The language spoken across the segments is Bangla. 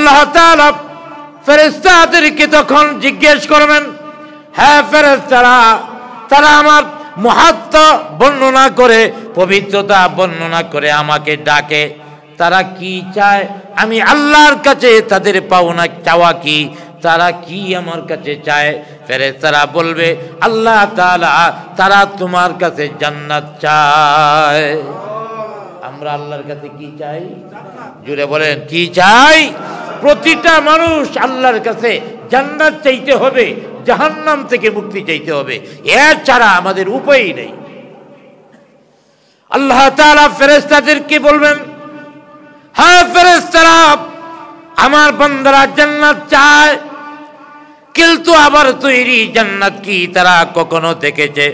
আল্লাহ তাআলা ফেরেশতাদেরকে তখন জিজ্ঞেস করবেন, হ্যাঁ ফেরেশতারা, তারা আমার মুহাত্তা বর্ণনা করে, পবিত্রতা বর্ণনা করে আমাকে ডাকে, তারা কি চায়? আমি আল্লাহর কাছে তাদের পাওনা চাওয়া কি? তারা কি আমার কাছে চায়? ফেরেশতারা বলবে, আল্লাহ তাআলা তারা তোমার কাছে জান্নাত চায়। আমরা আল্লাহর কাছে কি চাই? জুড়ে বলেন, কি চাই? প্রতিটা মানুষ আল্লাহর কাছে জান্নাত চাইতে হবে, জাহান্নাম থেকে মুক্তি চাইতে হবে, এর ছাড়া আমাদের উপায় নেই। আল্লাহ তাআলা ফেরেশতাদেরকে বলবেন, হ্যাঁ ফেরেশতারা, আমার বান্দারা জান্নাত চায়, কিন্তু আবার তৈরি জান্নাত কি তারা কখনো দেখেছে?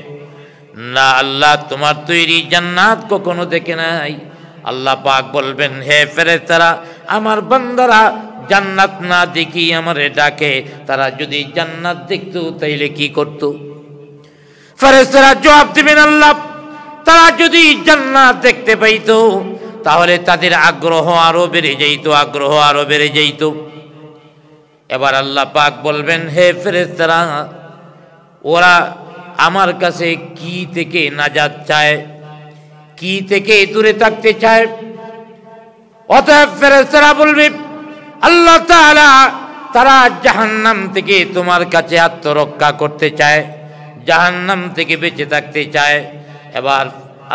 না আল্লাহ, তোমার তৈরি জান্নাত কখনো দেখে নাই। আল্লাহ পাক বলবেন, হে ফেরেশতারা, আমার বান্দারা জান্নাত না দেখি আমারে ডাকে, তারা যদি জান্নাত দেখতো তাইলে কি করত? ফেরেশতারা জবাব দিবেন, আল্লাহ তারা যদি জান্নাত দেখতে পাইতো তাহলে তাদের আগ্রহ আরো বেড়ে যাইত, আগ্রহ আরো বেড়ে যাইত। এবার আল্লাহ পাক বলবেন, হে ফেরেশতারা, ওরা আমার কাছে কি থেকে নাজাত চায়, কি থেকে দূরে থাকতে চায়? অতএব ফেরেশতারা বলবে, আল্লাহ তাআলা তারা জাহান্নাম থেকে তোমার কাছে আত্মরক্ষা করতে চায়, জাহান্নাম থেকে বেঁচে থাকতে চায়। এবার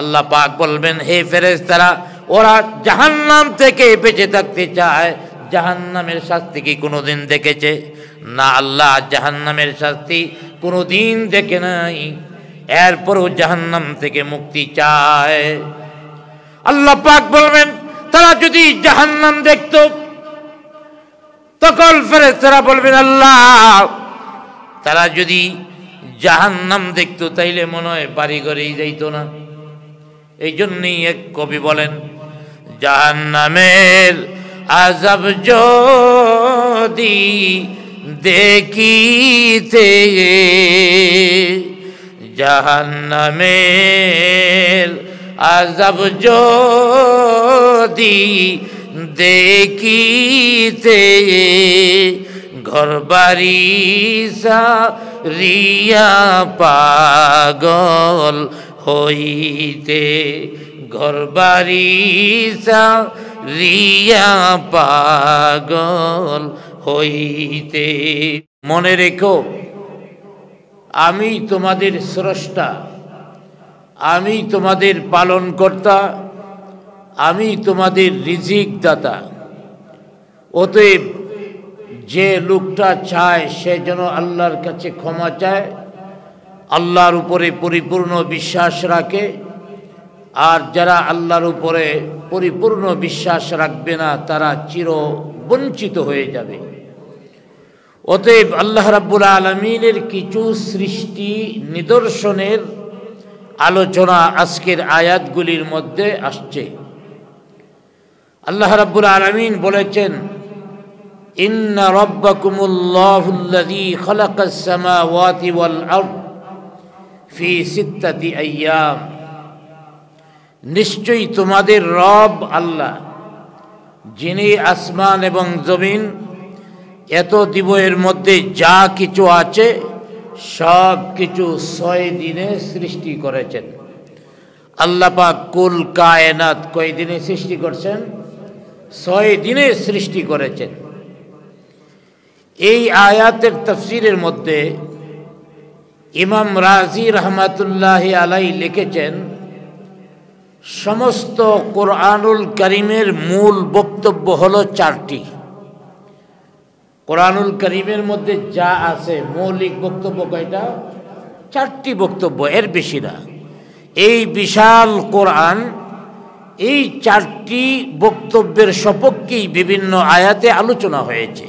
আল্লাহ পাক বলবেন, হে ফেরেশতারা, ওরা জাহান্নাম থেকে বেঁচে থাকতে চায়, জাহান্নামের শাস্তি কি কোনোদিন দেখেছে? না আল্লাহ, জাহান্নামের শাস্তি কোনোদিন দেখে নাই, এরপরও জাহান্নাম থেকে মুক্তি চায়। আল্লাহ পাক বলবেন, তারা যদি জাহান্নাম দেখতো, তখন ফেরেশতারা বলবেন, আল্লাহ তারা যদি জাহান্নাম দেখতো তাইলে মনে হয় বাড়ি ঘরেই যাইতো না। এই জন্যই এক কবি বলেন, জাহান্নামের আযাব যদি দেখিতে, জাহান্নামের আযাব যদি দেখিতে, ঘরবাড়ি সারিয়া পাগল হইতে, ঘরবাড়ি সারিয়া পাগল হইতে। মনে রেখো, আমি তোমাদের স্রষ্টা, আমি তোমাদের পালনকর্তা, আমি তোমাদের রিজিক দাতা। অতএব যে লোকটা চায় সে যেন আল্লাহর কাছে ক্ষমা চায়, আল্লাহর উপরে পরিপূর্ণ বিশ্বাস রাখে, আর যারা আল্লাহর উপরে পরিপূর্ণ বিশ্বাস রাখবে না তারা চির বঞ্চিত হয়ে যাবে। অতএব আল্লাহ রাব্বুল আলামিনের কিছু সৃষ্টি নিদর্শনের আলোচনা আজকের আয়াতগুলির মধ্যে আসছে। আল্লাহ রাব্বুল আলামিন বলেছেন, ইন্না রাব্বাকুমুল্লাহুল্লাযী খালাকাস সামাওয়াতি ওয়াল আরদ ফি সিত্তাতি আইয়াম, নিশ্চয়ই তোমাদের রব আল্লাহ, যিনি আসমান এবং জমিন এত দিবসের মধ্যে যা কিছু আছে সব কিছু 6 দিনে সৃষ্টি করেছেন। আল্লাহ পাক কুল কায়নাত কয় দিনে সৃষ্টি করছেন? 6 দিনে সৃষ্টি করেছেন। এই আয়াতের তাফসীরের মধ্যে ইমাম রাজি রহমাতুল্লাহি আলাইহি লিখেছেন, সমস্ত কোরআনুল কারীমের মূল বক্তব্য হলো 4টি। কোরআনুল কারীমের মধ্যে যা আছে মৌলিক বক্তব্য কয়টা? 4টি বক্তব্য, এর বেশি না। এই বিশাল কোরআন এই 4টি বক্তব্যের সপক্ষেই বিভিন্ন আয়াতে আলোচনা হয়েছে।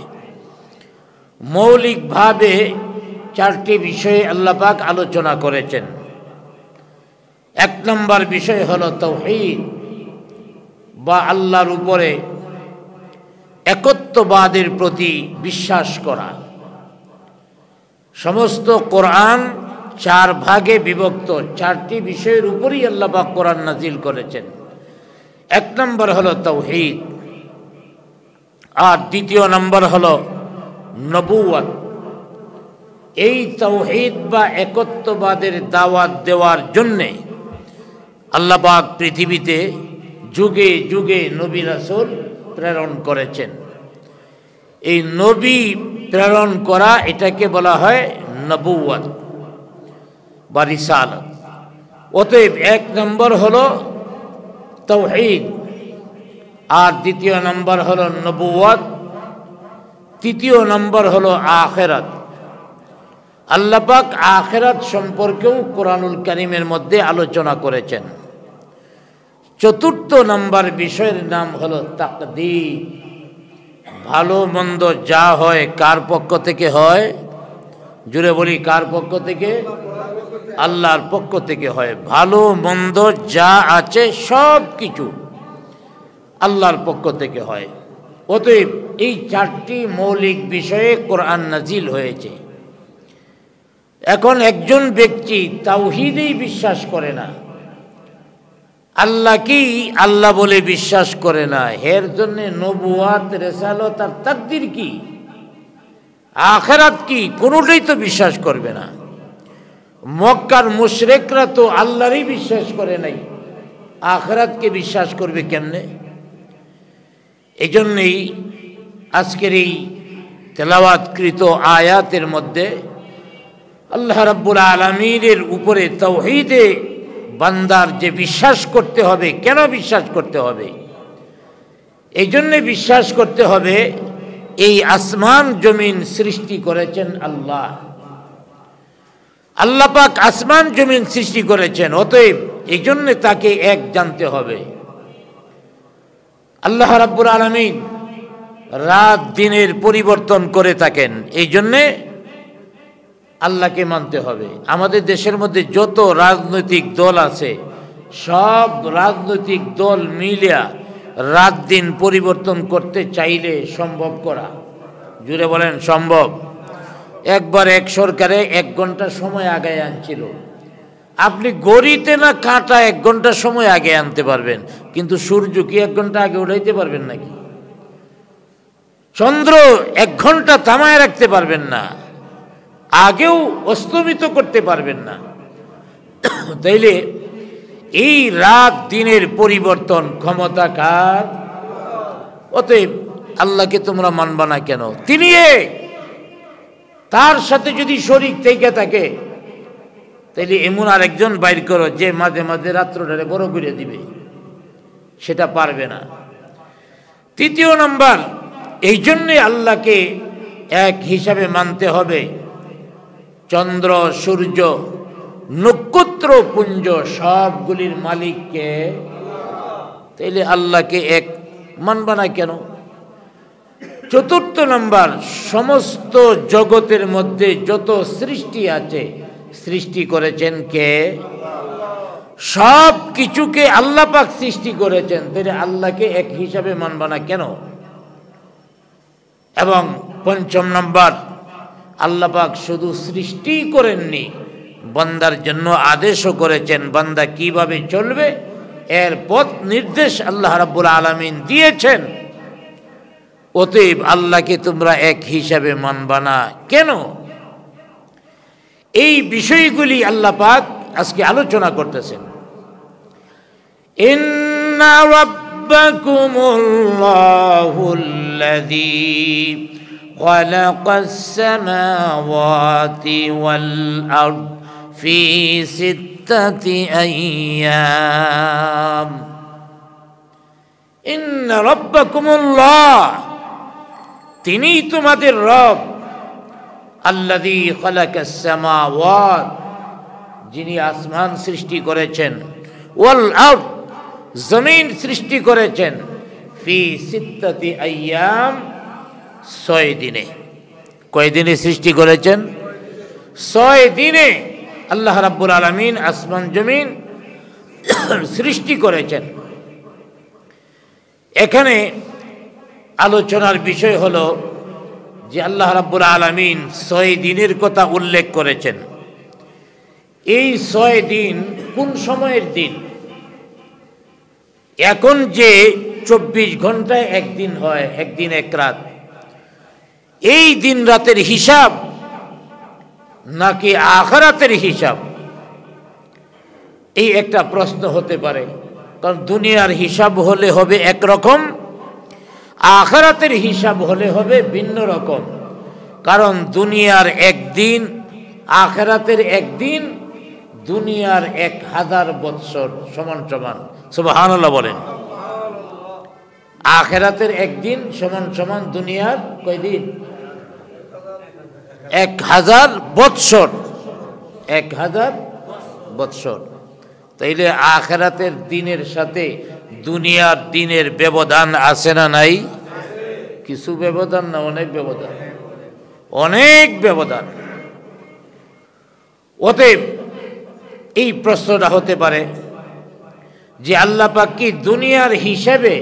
মৌলিকভাবে 4টি বিষয়ে আল্লাহ পাক আলোচনা করেছেন। 1 নম্বর বিষয় হলো তাওহীদ বা আল্লাহর উপরে একত্ববাদের প্রতি বিশ্বাস করা। সমস্ত কোরআন 4 ভাগে বিভক্ত, 4টি বিষয়ের উপরই আল্লাহ পাক কোরআন নাজিল করেছেন। 1 নম্বর হলো তাওহীদ, আর দ্বিতীয় নম্বর হলো নবুয়ত। এই তাওহীদ বা একত্ববাদের দাওয়াত দেওয়ার জন্যে আল্লাহ পাক পৃথিবীতে যুগে যুগে নবী রাসূল প্রেরণ করেছেন। এই নবী প্রেরণ করা এটাকে বলা হয় নবুয়ত বা রিসালাত। অতএব এক নম্বর হলো তাওহীদ, আর দ্বিতীয় নম্বর হলো নবুয়ত, তৃতীয় নম্বর হলো আখিরাত। আল্লাহ পাক আখিরাত সম্পর্কেও কোরআনুল কারীমের মধ্যে আলোচনা করেছেন। চতুর্থ নম্বর বিষয়ের নাম হলো তাকদীর। ভালো মন্দ যা হয় কার পক্ষ থেকে হয়? জুড়ে বলি, কার পক্ষ থেকে? আল্লাহর পক্ষ থেকে হয়। ভালো মন্দ যা আছে সব কিছু আল্লাহর পক্ষ থেকে হয়। অতএব এই চারটি মৌলিক বিষয়ে কোরআন নাজিল হয়েছে। এখন একজন ব্যক্তি তাওহীদেই বিশ্বাস করে না, আল্লাহকেই আল্লাহ বলে বিশ্বাস করে না, এর জন্য নবুয়াত, রিসালাত আর তাকদীর কি, আখিরাত কি, কোনোটাই তো বিশ্বাস করবে না। মক্কার মুশরিকরা তো আল্লাহরই বিশ্বাস করে নাই, আখিরাতকে বিশ্বাস করবে কেমনে? এই জন্যেই আজকের এই তেলাওয়াতকৃত আয়াতের মধ্যে আল্লাহ রাব্বুল আলামিনের উপরে তাওহীদে বান্দার যে বিশ্বাস করতে হবে, কেন বিশ্বাস করতে হবে? এই জন্যে বিশ্বাস করতে হবে, এই আসমান জমিন সৃষ্টি করেছেন আল্লাহ। আল্লাহ পাক আসমান জমিন সৃষ্টি করেছেন, অতএব এই জন্যে তাকে এক জানতে হবে। আল্লাহ রাব্বুল আলামিন রাত দিনের পরিবর্তন করে থাকেন, এই জন্যে আল্লাহকে মানতে হবে। আমাদের দেশের মধ্যে যত রাজনৈতিক দল আছে, সব রাজনৈতিক দল মিলিয়া রাত দিন পরিবর্তন করতে চাইলে সম্ভব করা? জুড়ে বলেন সম্ভব? একবার এক সরকারে 1 ঘন্টা সময় আগে আনছিল। আপনি গড়িতে না কাঁটা 1 ঘন্টা সময় আগে আনতে পারবেন, কিন্তু সূর্য কি 1 ঘন্টা আগে উঠাইতে পারবেন নাকি? চন্দ্র 1 ঘন্টা থামায় রাখতে পারবেন না, আগেও অস্তমিত করতে পারবেন না। তাইলে এই রাত দিনের পরিবর্তন ক্ষমতা কার? অতএব আল্লাহকে তোমরা মানবা না কেন? তিনি তার সাথে যদি শরীক থেকে থাকে, তাইলে এমন আরেকজন বাইর করো যে মাঝে মাঝে রাত্রটারে বড় করে দিবে, সেটা পারবে না। তৃতীয় নাম্বার, এই জন্যে আল্লাহকে এক হিসাবে মানতে হবে। চন্দ্র, সূর্য, নক্ষত্র পুঞ্জ সবগুলির মালিককে, তাইলে আল্লাহকে এক মানবা না কেন? চতুর্থ নাম্বার, সমস্ত জগতের মধ্যে যত সৃষ্টি আছে সৃষ্টি করেছেন কে? সব কিছুকে আল্লাহ পাক সৃষ্টি করেছেন, তাহলে আল্লাহকে এক হিসাবে মানবা না কেন? এবং পঞ্চম নাম্বার, আল্লাহ পাক শুধু সৃষ্টি করেননি, বান্দার জন্য আদেশও করেছেন বান্দা কিভাবে চলবে, এর পথ নির্দেশ আল্লাহ রাব্বুল আলামিন দিয়েছেন। অতএব আল্লাহকে তোমরা এক হিসাবে মানবা না কেন? এই বিষয়গুলি আল্লাহ পাক আজকে আলোচনা করতেছেন। ইন্না রাব্বাকুমুল্লাহুল্লাযী খালাকাস সামাওয়াতি ওয়াল আরদ ফি সিত্তাতি আইয়াম। ইন্না রাব্বাকুমুল্লাহ, তিনি তোমাদের রব। আল্লাযী খালাকাস সামাওয়াত, যিনি আসমান সৃষ্টি করেছেন, ওয়াল আরদ, জমিন সৃষ্টি করেছেন, ফি সিত্তাতি আইয়াম, 6 দিনে। কয় দিনে সৃষ্টি করেছেন? 6 দিনে আল্লাহ রাব্বুল আলামিন আসমান জমিন সৃষ্টি করেছেন। এখানে আলোচনার বিষয় হলো যে আল্লাহ রাব্বুল আলামিন 6 দিনের কথা উল্লেখ করেছেন। এই 6 দিন কোন সময়ের দিন? এখন যে 24 ঘন্টায় একদিন হয়, একদিন এক রাত, এই দিন রাতের হিসাব নাকি আখিরাতের হিসাব? এই একটা প্রশ্ন হতে পারে। কারণ দুনিয়ার হিসাব হলে হবে একরকম, আখিরাতের হিসাব হলে হবে ভিন্ন রকম। কারণ দুনিয়ার একদিন, আখিরাতের একদিন দুনিয়ার 1000 বৎসর সমান সমান। সুবহানাল্লাহ বলেন। আখিরাতের একদিন সমান সমান দুনিয়ার কয়দিন? 1000 বৎসর। 1000 বৎসর। তাইলে আখিরাতের দিনের সাথে দুনিয়ার দিনের ব্যবধান আছে না নাই? কিছু ব্যবধান না, অনেক ব্যবধান, অনেক ব্যবধান। অতএব এই প্রশ্নটা হতে পারে যে আল্লাহ পাক কি দুনিয়ার হিসাবে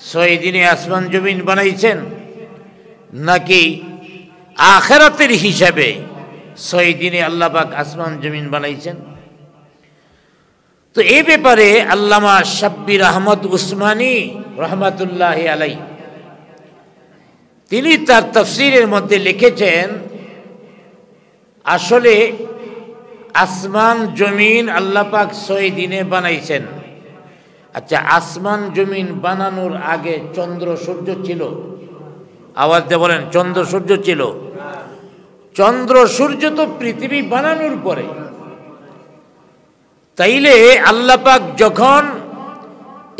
6 দিনে আসমান জমিন বানাইছেন, নাকি আখিরাতের হিসাবে 6 দিনে আল্লাহ পাক আসমান জমিন বানাইছেন? তো এই ব্যাপারে আল্লামা শাব্বির আহমদ উসমানী রহমাতুল্লাহি আলাইহি তিনি তার তাফসীরের মধ্যে লিখেছেন, আসলে আসমান জমিন আল্লাহ পাক 6 দিনে বানাইছেন। আচ্ছা, আসমান জমিন বানানোর আগে চন্দ্র সূর্য ছিল? আওয়াজ দিয়ে বলেন, চন্দ্র সূর্য ছিল? চন্দ্র সূর্য তো পৃথিবী বানানোর পরে। তাইলে আল্লাহ পাক যখন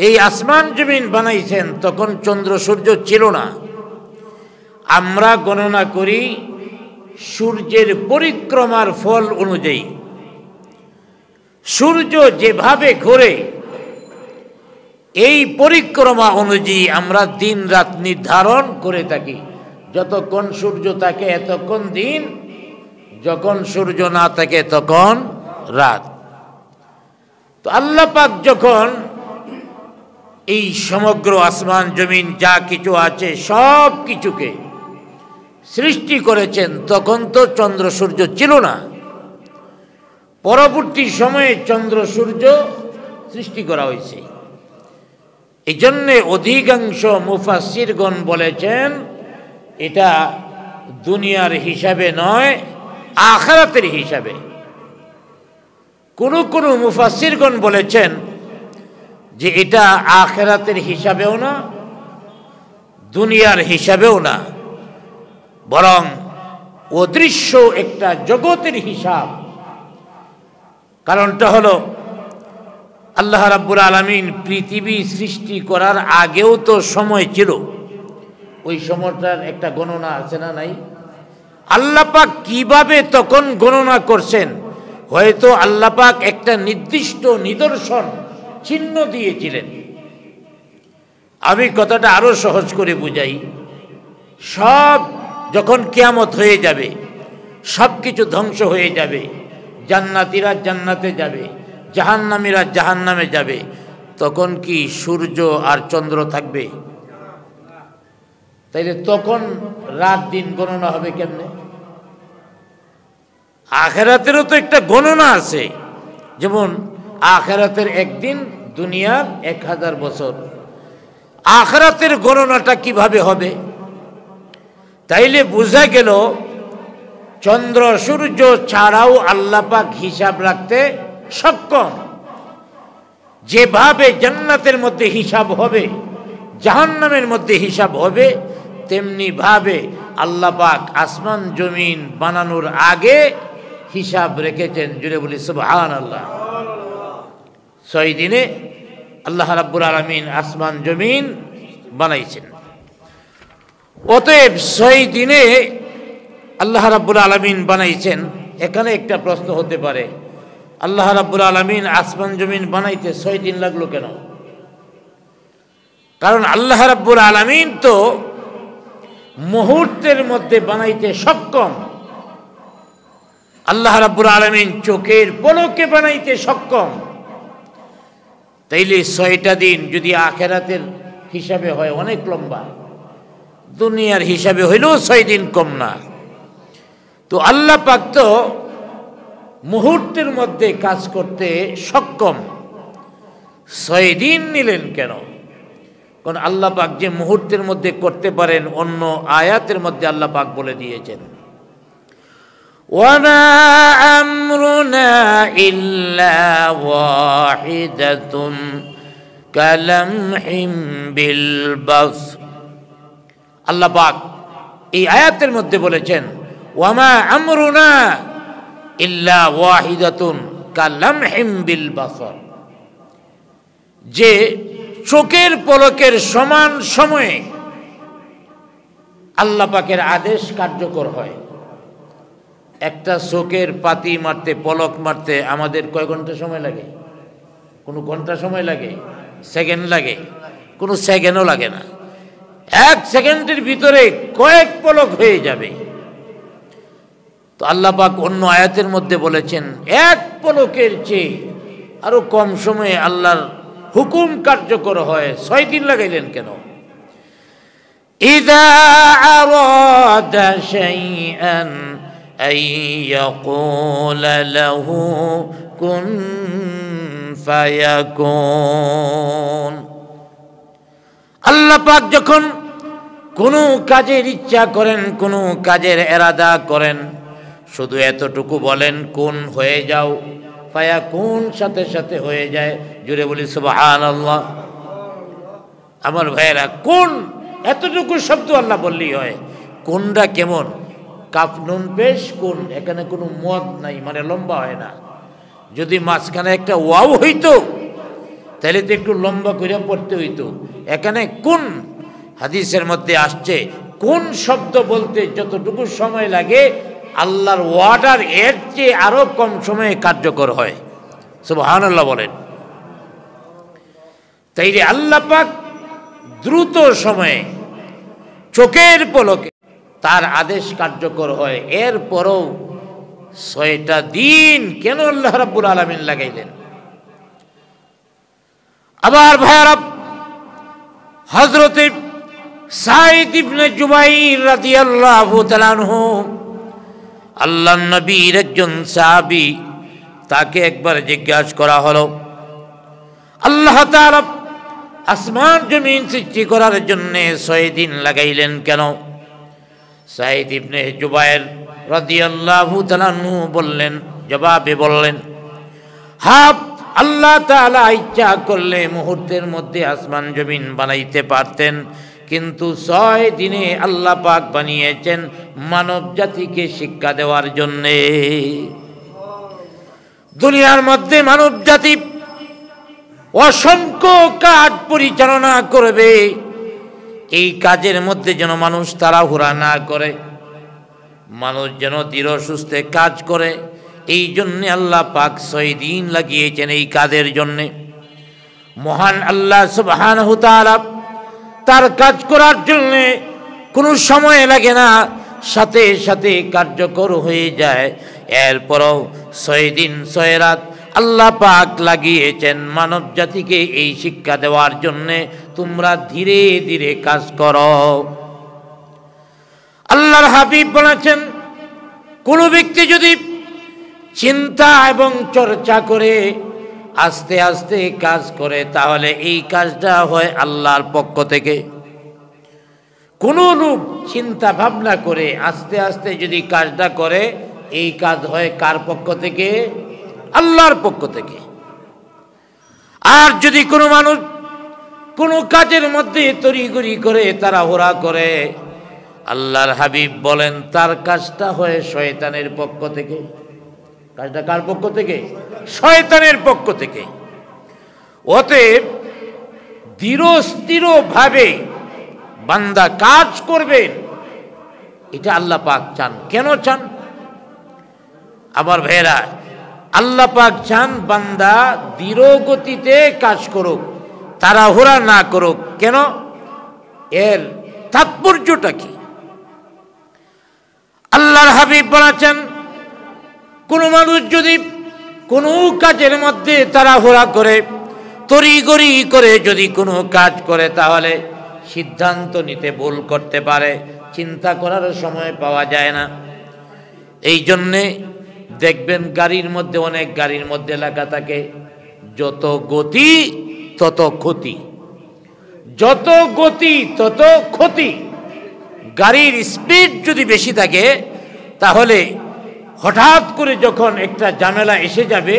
এই আসমান জমিন বানাইছেন তখন চন্দ্র সূর্য ছিল না। আমরা গণনা করি সূর্যের পরিক্রমার ফল অনুযায়ী। সূর্য যেভাবে ঘোরে এই পরিক্রমা অনুযায়ী আমরা দিন রাত নির্ধারণ করে থাকি। যতক্ষণ সূর্য থাকে এতক্ষণ দিন, যখন সূর্য না থাকে তখন রাত। তো আল্লাহ পাক যখন এই সমগ্র আসমান জমিন যা কিছু আছে সব কিছুকে সৃষ্টি করেছেন, তখন তো চন্দ্র সূর্য ছিল না। পরবর্তী সময়ে চন্দ্র সূর্য সৃষ্টি করা হয়েছে। এই জন্যে অধিকাংশ মুফাসসিরগণ বলেছেন এটা দুনিয়ার হিসাবে নয়, আখিরাতের হিসাবে। কোন কোন মুফাসসিরগণ বলেছেন যে এটা আখিরাতের হিসাবেও না, দুনিয়ার হিসাবেও না, বরং অদৃশ্য একটা জগতের হিসাব। কারণটা হলো আল্লাহ রাব্বুল আলামিন পৃথিবী সৃষ্টি করার আগেও তো সময় ছিল, ওই সময়টার একটা গণনা আছে না নাই? আল্লাহ পাক কিভাবে তখন গণনা করছেন? হয়তো আল্লাহ পাক একটা নির্দিষ্ট নিদর্শন চিহ্ন দিয়েছিলেন। আমি কথাটা আরো সহজ করে বুঝাই। সব যখন কিয়ামত হয়ে যাবে, সব কিছু ধ্বংস হয়ে যাবে, জান্নাতীরা জান্নাতে যাবে, জাহান্নামীরা জাহান্নামে যাবে, তখন কি সূর্য আর চন্দ্র থাকবে? তাইলে তখন রাত দিন গণনা হবে কেমনে? আখিরাতেরও তো একটা গণনা আছে। যেমন আখিরাতের একদিন দুনিয়ার 1000 বছর। আখিরাতের গণনাটা কিভাবে হবে? তাইলে বোঝা গেল চন্দ্র সূর্য ছাড়াও আল্লাহ পাক হিসাব রাখতে সক্ষম। যেভাবে জান্নাতের মধ্যে হিসাব হবে, জাহান্নামের মধ্যে হিসাব হবে, তেমনি ভাবে আল্লাহ পাক আসমান জমিন বানানোর আগে হিসাব রেখেছেন। জুড়ে বলি সুবহানাল্লাহ। 6 দিনে আল্লাহ রাব্বুল আলামিন আসমান জমিন বানাইছেন। অতএব 6 দিনে আল্লাহ রাব্বুল আলামিন বানাইছেন। এখানে একটা প্রশ্ন হতে পারে, আল্লাহ রাব্বুল আলামিন আসমান জমিন বানাইতে 6 দিন লাগলো কেন? কারণ আল্লাহ রাব্বুল আলামিন তো মুহূর্তের মধ্যে বানাইতে সক্ষম। আল্লাহ রাব্বুল আলামিন চোখের পলকে বানাইতে সক্ষম। তাইলে 6টা দিন যদি আখিরাতের হিসাবে হয় অনেক লম্বা, দুনিয়ার হিসাবে হইলেও 6 দিন কম না। তো আল্লাহ পাক তো মুহূর্তের মধ্যে কাজ করতে সক্ষম, 6 দিন নিলেন কেন? কারণ আল্লাহ পাক যে মুহূর্তের মধ্যে করতে পারেন অন্য আয়াতের মধ্যে আল্লাহ পাক বলে দিয়েছেন, ওয়ামা আমরুনা ইল্লা ওয়াহিদাতুন কালামহিম বিল বাসর। আল্লাহ পাক এই আয়াতের মধ্যে বলেছেন ওয়ামা আমরুনা ইল্লা ওয়াহিদাতুন কালামহিম বিল বাসর, যে চোখের পলকের সমান সময়ে আল্লাহ পাকের আদেশ কার্যকর হয়। একটা চোখের পাতি মারতে, পলক মারতে আমাদের কয় ঘন্টা সময় লাগে? কোনো ঘন্টা সময় লাগে? সেকেন্ড লাগে? কোনো সেকেন্ডও লাগে না। 1 সেকেন্ডের ভিতরে কয়েক পলক হয়ে যাবে। তো আল্লাহ পাক অন্য আয়াতের মধ্যে বলেছেন 1 পলকের চেয়ে আরো কম সময়ে আল্লাহর হুকুম কার্যকর হয়। 6 দিন লাগাইলেন কেন? ইযা আরাদা শাইআন আন ইয়াকুলা লাহু কুন ফায়াকুন। আল্লাহ পাক যখন কোনো কাজের ইচ্ছা করেন, কোনো কাজের এরাদা করেন, শুধু এতটুকু বলেন কুন হয়ে যাও, ফায়াকুন সাথে সাথে হয়ে যায়। জুড়ে বলি সুবহানাল্লাহ। আমার ভাইয়েরা, কোন এতটুকু শব্দ আল্লাহ বললেই হয়। কোনটা কেমন? কাফ নুন পেশ কোন, এখানে কোনো মদ নাই, মানে লম্বা হয় না। যদি মাঝখানে একটা ওয়াও হইতো তাহলে তো একটু লম্বা করে পড়তে হইতো। এখানে কোন, হাদিসের মধ্যে আসছে কোন শব্দ বলতে যতটুকু সময় লাগে আল্লাহর ওয়ার্ডার এর চেয়ে আরো কম সময়ে কার্যকর হয়। সুবহানাল্লাহ বলেন। তাইলে আল্লাহ পাক দ্রুত সময়ে চোখের পলকে তার আদেশ কার্যকর হয়। এরপরও 6টা দিন কেন আল্লাহ রাব্বুল আলামিন লাগাইলেন? আবার ভাইরা, হযরতে সাঈদ ইবনে জুবাইর রাদিয়াল্লাহু তাআলা আনহু, আল্লাহর নবীর একজন সাহাবী, তাকে একবার জিজ্ঞাসা করা হলো আল্লাহ তাআলা আসমান জমিন সৃষ্টি করার জন্য 6 দিন লাগাইলেন কেন? সাঈদ ইবনে জুবাইর রাদিয়াল্লাহু তাআলা আনহু বললেন, জবাবে বললেন, হ্যাঁ, আল্লাহ তাআলা ইচ্ছা করলে মুহূর্তের মধ্যে আসমান জমিন বানাইতে পারতেন, কিন্তু 6 দিনে আল্লাহ পাক বানিয়েছেন মানব জাতিকে শিক্ষা দেওয়ার জন্যে। দুনিয়ার মধ্যে মানব জাতি অসংখ্য কাজ পরিচালনা করবে, এই কাজের মধ্যে যেন মানুষ তাড়াহুড়া না করে, মানুষ যেন ধীর সুস্থে কাজ করে। এই জন্যে আল্লাহ পাক 6 দিন লাগিয়েছেন এই কাজের জন্যে। মহান আল্লাহ সুবহানাহু তাআলা তার কাজ করার জন্যে কোনো সময় লাগে না, সাথে সাথে কার্যকর হয়ে যায়। এরপরও 6 দিন 6 রাত আল্লাহ পাক লাগিয়েছেন মানব জাতিকে এই শিক্ষা দেওয়ার জন্যে, তোমরা ধীরে ধীরে কাজ করো। আল্লাহর হাবিব বলেছেন, কোন ব্যক্তি যদি চিন্তা এবং চর্চা করে আস্তে আস্তে কাজ করে, তাহলে এই কাজটা হয় আল্লাহর পক্ষ থেকে। কোন লোক চিন্তা ভাবনা করে আস্তে আস্তে যদি কাজটা করে, এই কাজ হয় কার পক্ষ থেকে? আল্লাহর পক্ষ থেকে। আর যদি কোনো মানুষ কোনো কাজের মধ্যে তড়িঘড়ি করে, তাড়াহুড়া করে, আল্লাহর হাবিব বলেন তার কাজটা হয় শয়তানের পক্ষ থেকে। কাজটা কার পক্ষ থেকে? শয়তানের পক্ষ থেকে। অতএব ধীরস্থির ভাবে বান্দা কাজ করবেন, এটা আল্লাহ পাক চান। কেন চান? আবার ভাইরা, আল্লাহ পাক চান বান্দা ধীর গতিতে কাজ করুক, তাড়াহুড়া না করুক। কেন? এর তাৎপর্যটা কি? আল্লাহর হাবিব বলেছেন, কোন মানুষ যদি কোনো কাজের মধ্যে তাড়াহুড়া করে, তড়িঘড়ি করে যদি কোনো কাজ করে, তাহলে সিদ্ধান্ত নিতে ভুল করতে পারে, চিন্তা করার সময় পাওয়া যায় না। এই জন্যে দেখবেন গাড়ির মধ্যে, অনেক গাড়ির মধ্যে লেখা থাকে, যত গতি তত ক্ষতি। যত গতি তত ক্ষতি। গাড়ির স্পিড যদি বেশি থাকে তাহলে হঠাৎ করে যখন একটা ঝামেলা এসে যাবে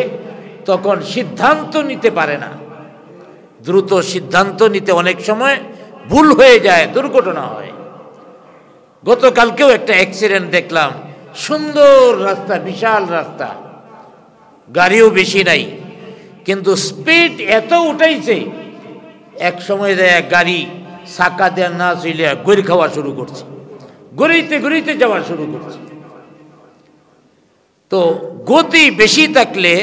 তখন সিদ্ধান্ত নিতে পারে না, দ্রুত সিদ্ধান্ত নিতে অনেক সময় ভুল হয়ে যায়, দুর্ঘটনা হয়। গতকালকেও একটা অ্যাক্সিডেন্ট দেখলাম, সুন্দর রাস্তা, বিশাল রাস্তা, গাড়িও বেশি নাই, কিন্তু স্পিড এত উঠাইছে এক সময় যায় গাড়ি চাকা দেওয়া না চলে গড়ি খাওয়া শুরু করছে, গড়িতে গড়িতে যাওয়া শুরু করছে। তো গতি বেশি থাকলে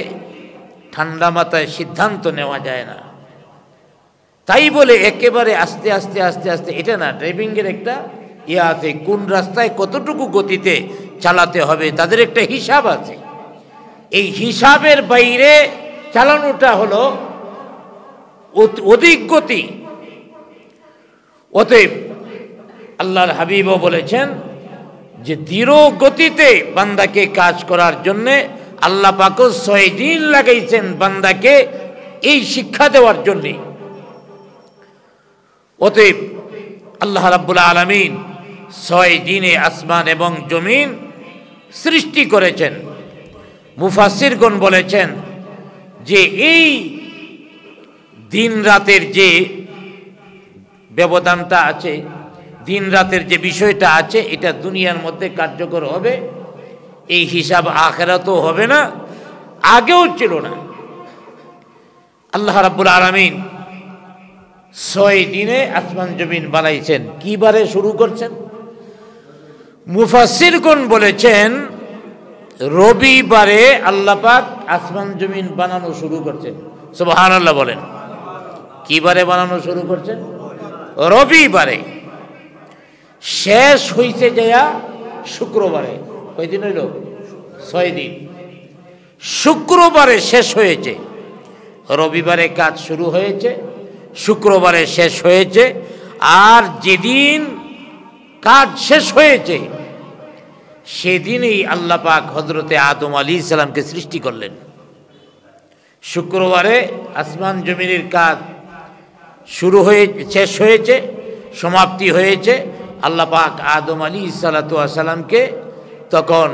ঠান্ডা মাথায় সিদ্ধান্ত নেওয়া যায় না। তাই বলে একেবারে আস্তে আস্তে আস্তে আস্তে এটা না, ড্রাইভিংয়ের একটা ইয়ে আছে, কোন রাস্তায় কতটুকু গতিতে চালাতে হবে তাদের একটা হিসাব আছে। এই হিসাবের বাইরে চালানোটা হলো অধিক গতি। অতএব আল্লাহর হাবিবও বলেছেন যে ধীর গতিতে বান্দাকে কাজ করার জন্যে আল্লাহ পাক 6 দিন লাগাইছেন বান্দাকে এই শিক্ষা দেওয়ার জন্যে। অতএব আল্লাহ রাব্বুল আলামিন 6 দিনে আসমান এবং জমিন সৃষ্টি করেছেন। মুফাসসিরগণ বলেছেন যে এই দিন রাতের যে ব্যবধানটা আছে, দিন রাতের যে বিষয়টা আছে, এটা দুনিয়ার মধ্যে কার্যকর হবে, এই হিসাব আখিরাতেও হবে না, আগেও ছিল না। আল্লাহ রাব্বুল আলামিন 6 দিনে আসমান জমিন বানাইছেন। কি বারে শুরু করছেন? মুফাসসিরগণ বলেছেন রবিবারে আল্লাহ পাক আসমান জমিন বানানো শুরু করছেন। সুবহানাল্লাহ বলেন। কি বারে বানানো শুরু করছেন? রবিবারে। শেষ হইছে যায়া শুক্রবারে। কয় দিন হইল? 6 দিন। শুক্রবারে শেষ হয়েছে, রবিবারে কাজ শুরু হয়েছে, শুক্রবারে শেষ হয়েছে। আর যেদিন কাজ শেষ হয়েছে সেদিনই আল্লাহ পাক হযরতে আদম আলাইহিস সালামকে সৃষ্টি করলেন। শুক্রবারে আসমান জমিনের কাজ শুরু হয়ে শেষ হয়েছে, সমাপ্তি হয়েছে। আল্লাহ পাক আদম আলাইহিস সালামকে তখন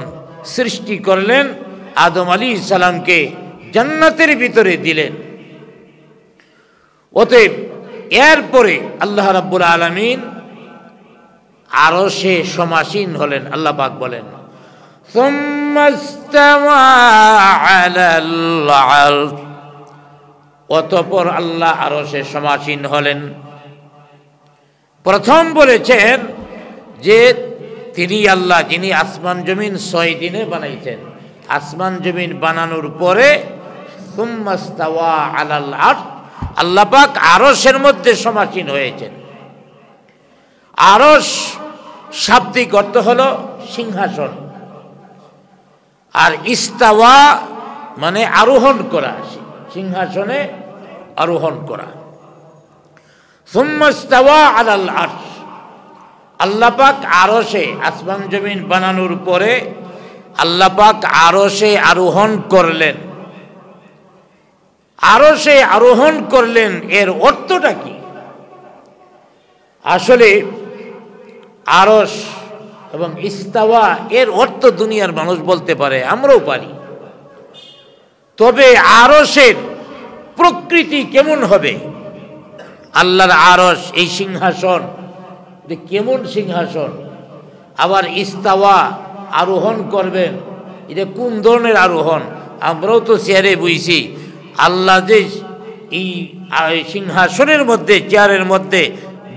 সৃষ্টি করলেন, আদম আলাইহিস সালামকে জান্নাতের ভিতরে দিলেন। অতএব এরপরে আল্লাহ রাব্বুল আলামিন আরশে সমাসীন হলেন। আল্লাহ পাক বলেন সুম্মা ইস্তাওয়া আলাল আরশ, অতঃপর আল্লাহ আরশে সমাসীন হলেন। প্রথম বলেছেন যে তিনি আল্লাহ যিনি আসমান জমিন 6 দিনে বানাইছেন। আসমান জমিন বানানোর পরে সুম্মা ইস্তাওয়া আলাল আরশ, আল্লাহ পাক আরশের মধ্যে সমাসীন হয়েছেন। আরশ শাব্দিক অর্থ হলো সিংহাসন, আর ইস্তাওয়া মানে আরোহণ করা, সিংহাসনে আরোহণ করা। সুম্মা ইস্তাওয়া আলাল আরশ, আল্লাহ পাক আরশে আসমান জমিন বানানোর পরে আল্লাহ পাক আরশে আরোহণ করলেন। আরশে আরোহণ করলেন এর অর্থটা কি? আসলে আরশ এবং ইস্তাওয়া এর অর্থ দুনিয়ার মানুষ বলতে পারে, আমরাও পারি। তবে আরশের প্রকৃতি কেমন হবে? আল্লাহর আরশ এই সিংহাসন, কেমন সিংহাসন? আবার ইস্তাওয়া আরোহণ করবেন, এটা কোন ধরনের আরোহণ? আমরাও তো চেয়ারে বইছি, আল্লাহ যে এই সিংহাসনের মধ্যে চেয়ারের মধ্যে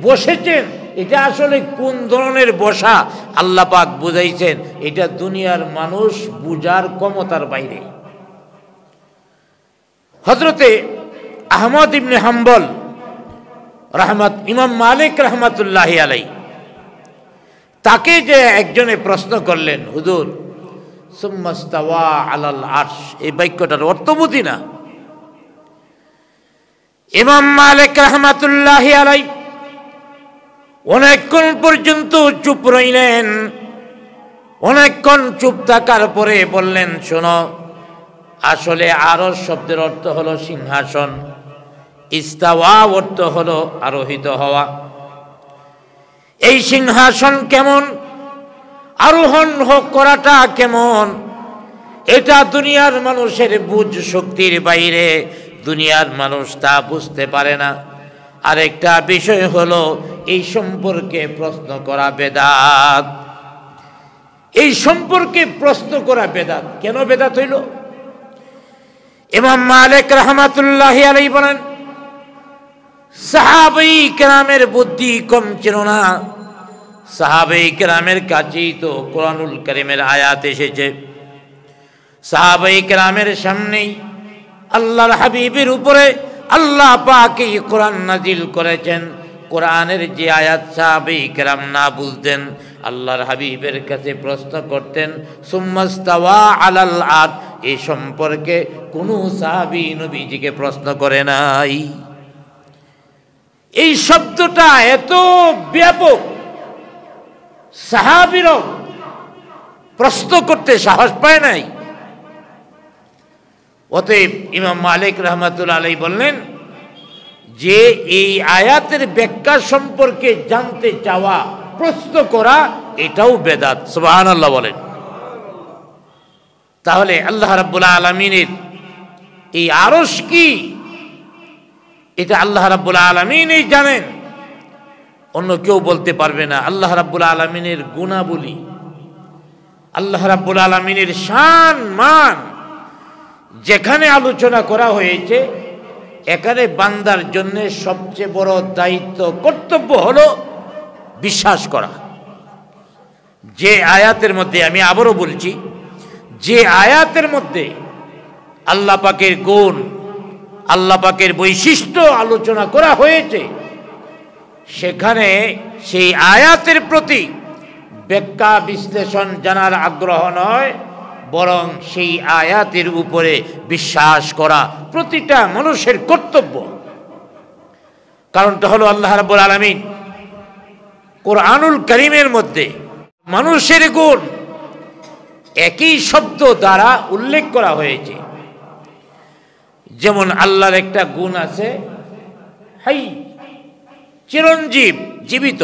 বসেছেন, এটা আসলে কোন ধরনের বসা আল্লাহ পাক বুঝাইছেন, এটা দুনিয়ার মানুষ বুঝার ক্ষমতার বাইরে। হযরতে আহমদ ইবনে হাম্বল ইমাম মালিক রহমাতুল্লাহি আলাইহি, তাকে যে একজনে প্রশ্ন করলেন, হুজুর সুম্মা ইস্তাওয়া আলাল আরশ, এই বাক্যটার অর্থ বুঝি না। ইমাম মালিক রহমাতুল্লাহি আলাইহি অনেকক্ষণ পর্যন্ত চুপ রইলেন। অনেকক্ষণ চুপ থাকার পরে বললেন, শোনো, আসলে আরশ শব্দের অর্থ হলো সিংহাসন, ইস্তাওয়া অর্থ হলো আরোহিত হওয়া। এই সিংহাসন কেমন, আরোহণ করাটা কেমন, এটা দুনিয়ার মানুষের বুঝ শক্তির বাইরে, দুনিয়ার মানুষ তা বুঝতে পারে না। আরেকটা বিষয় হলো এই সম্পর্কে প্রশ্ন করা বেদাত। এই সম্পর্কে প্রশ্ন করা বেদাত। কেন বেদাত হইল? ইমাম মালিক রাহমাতুল্লাহি আলাইহি বলেন, সাহাবাই কেরামের বুদ্ধি কম ছিল না। সাহাবাই কেরামের কাছেই তো কোরআনুল কারীমের আয়াত এসেছে। সাহাবাই কেরামের সামনেই আল্লাহর হাবিবের উপরে আল্লাহ পাক এই কোরআন নাজিল করেছেন। কোরআনের যে আয়াত সাহাবাই কেরাম না বুঝতেন, আল্লাহর হাবিবের কাছে প্রশ্ন করতেন, সুম্মাস্তাওয়া আলাল আরশ, এই সম্পর্কে কোনো সাহাবী নবীজিকে প্রশ্ন করে নাই। এই শব্দটা এত ব্যাপক, সাহাবীরাও প্রশ্ন করতে সাহস পায় নাই। অতএব ইমাম মালিক রাহমাতুল্লাহ আলাইহি বললেন যে এই আয়াতের ব্যাখ্যা সম্পর্কে জানতে চাওয়া, প্রশ্ন করা, এটাও বেদাত। সুবহানাল্লাহ বলেন। তাহলে আল্লাহ রাব্বুল আলামিনের এই আরশ কি, এটা আল্লাহ রাব্বুল আলামিনই জানেন, অন্য কেউ বলতে পারবে না। আল্লাহ রাব্বুল আলামিনের গুণাবলী, আল্লাহ রাব্বুল আলামিনের শান মান যেখানে আলোচনা করা হয়েছে, এখানে বান্দার জন্য সবচেয়ে বড় দায়িত্ব, কর্তব্য হলো বিশ্বাস করা। যে আয়াতের মধ্যে, আমি আবারও বলছি, যে আয়াতের মধ্যে আল্লাহ পাকের গুণ, আল্লাহ পাকের বৈশিষ্ট্য আলোচনা করা হয়েছে, সেখানে সেই আয়াতের প্রতি ব্যাখ্যা বিশ্লেষণ জানার আগ্রহ নয়, বরং সেই আয়াতের উপরে বিশ্বাস করা প্রতিটা মানুষের কর্তব্য। কারণটা হলো আল্লাহ রাব্বুল আলামিন কোরআনুল কারীমের মধ্যে মানুষের গুণ একই শব্দ দ্বারা উল্লেখ করা হয়েছে। যেমন আল্লাহর একটা গুণ আছে হাই, চিরঞ্জীব, জীবিত।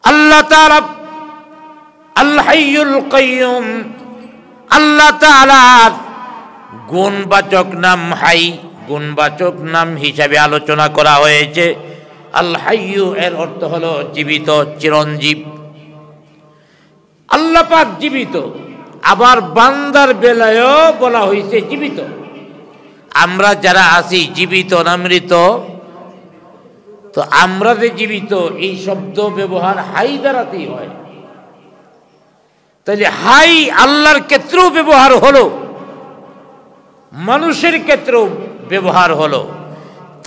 আল্লাহ তাআলা আল হাইয়ুল কাইয়ুম, আল্লাহ তাআলার গুণবাচক নাম হাই, গুণবাচক নাম হিসাবে আলোচনা করা হয়েছে। আল হাইয়ু এর অর্থ হলো জীবিত, চিরঞ্জীব। আল্লাহ পাক জীবিত, আবার বান্দার বেলায়ও বলা হয়েছে জীবিত। আমরা যারা আছি জীবিত না মৃত? তো আমরা যে জীবিত, এই শব্দ ব্যবহার হাই দ্বারাতেই হয়। তাহলে হাই আল্লাহর ক্ষেত্রেও ব্যবহার হলো, মানুষের ক্ষেত্রেও ব্যবহার হলো।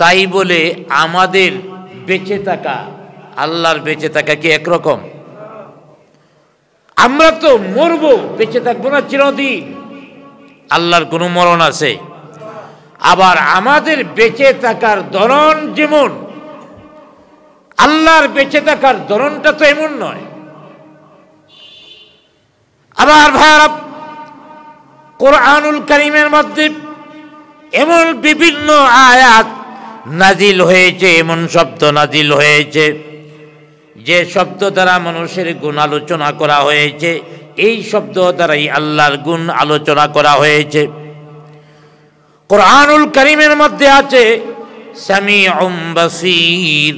তাই বলে আমাদের বেঁচে থাকা, আল্লাহর বেঁচে থাকা কি একরকম? আমরা তো মরবো, বেঁচে থাকবো না চিরদিন। আল্লাহর কোনো মরণ আছে? আবার আমাদের বেঁচে থাকার ধরন যেমন, আল্লাহর বেঁচে থাকার ধরনটা তো এমন নয়। আবার ভাইরা, কোরআনুল কারীমের মধ্যে এমন বিভিন্ন আয়াত নাজিল হয়েছে, এমন শব্দ নাজিল হয়েছে যে শব্দ দ্বারা মানুষের গুণ আলোচনা করা হয়েছে। এই শব্দ দ্বারাই আল্লাহর গুণ আলোচনা করা হয়েছে। কোরআনুল কারীমের মধ্যে আছে সামিউম বাসীর।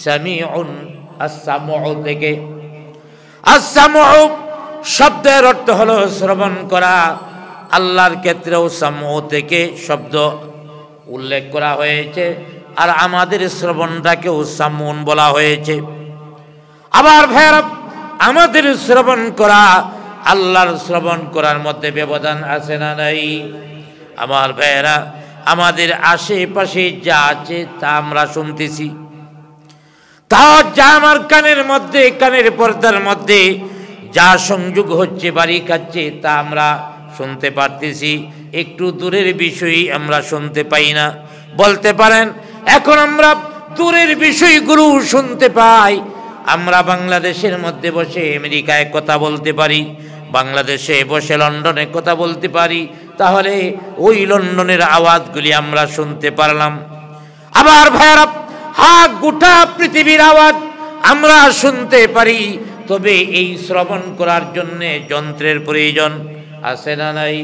সামিউন আস-সামউ থেকে, আস-সামউ শব্দের অর্থ হলো শ্রবণ করা। আল্লাহর ক্ষেত্রেও সামউ থেকে শব্দ উল্লেখ করা হয়েছে, আর আমাদের শ্রবণটাকেও সামউন বলা হয়েছে। আবার ভাইরা, আমাদের শ্রবণ করা, আল্লাহর শ্রবণ করার মধ্যে ব্যবধান আছে না নাই? আমার ভাইরা, আমাদের আশেপাশে যা আছে তা আমরা শুনতেছি, তা যা আমার কানের মধ্যে, কানের পর্দার মধ্যে যা সংযোগ হচ্ছে, বাড়ি খাচ্ছে, তা আমরা শুনতে পারতেছি। একটু দূরের বিষয় আমরা শুনতে পাই না। বলতে পারেন এখন আমরা দূরের বিষয়গুলো শুনতে পাই। আমরা বাংলাদেশের মধ্যে বসে আমেরিকায় কথা বলতে পারি, বাংলাদেশে বসে লন্ডনে কথা বলতে পারি, তাহলে ওই লন্ডনের আওয়াজগুলি আমরা শুনতে পারলাম। আবার ভাইরা, গোটা পৃথিবীর আওয়াজ আমরা শুনতে পারি, তবে এই শ্রবণ করার জন্য যন্ত্রের প্রয়োজন আছে না নাই?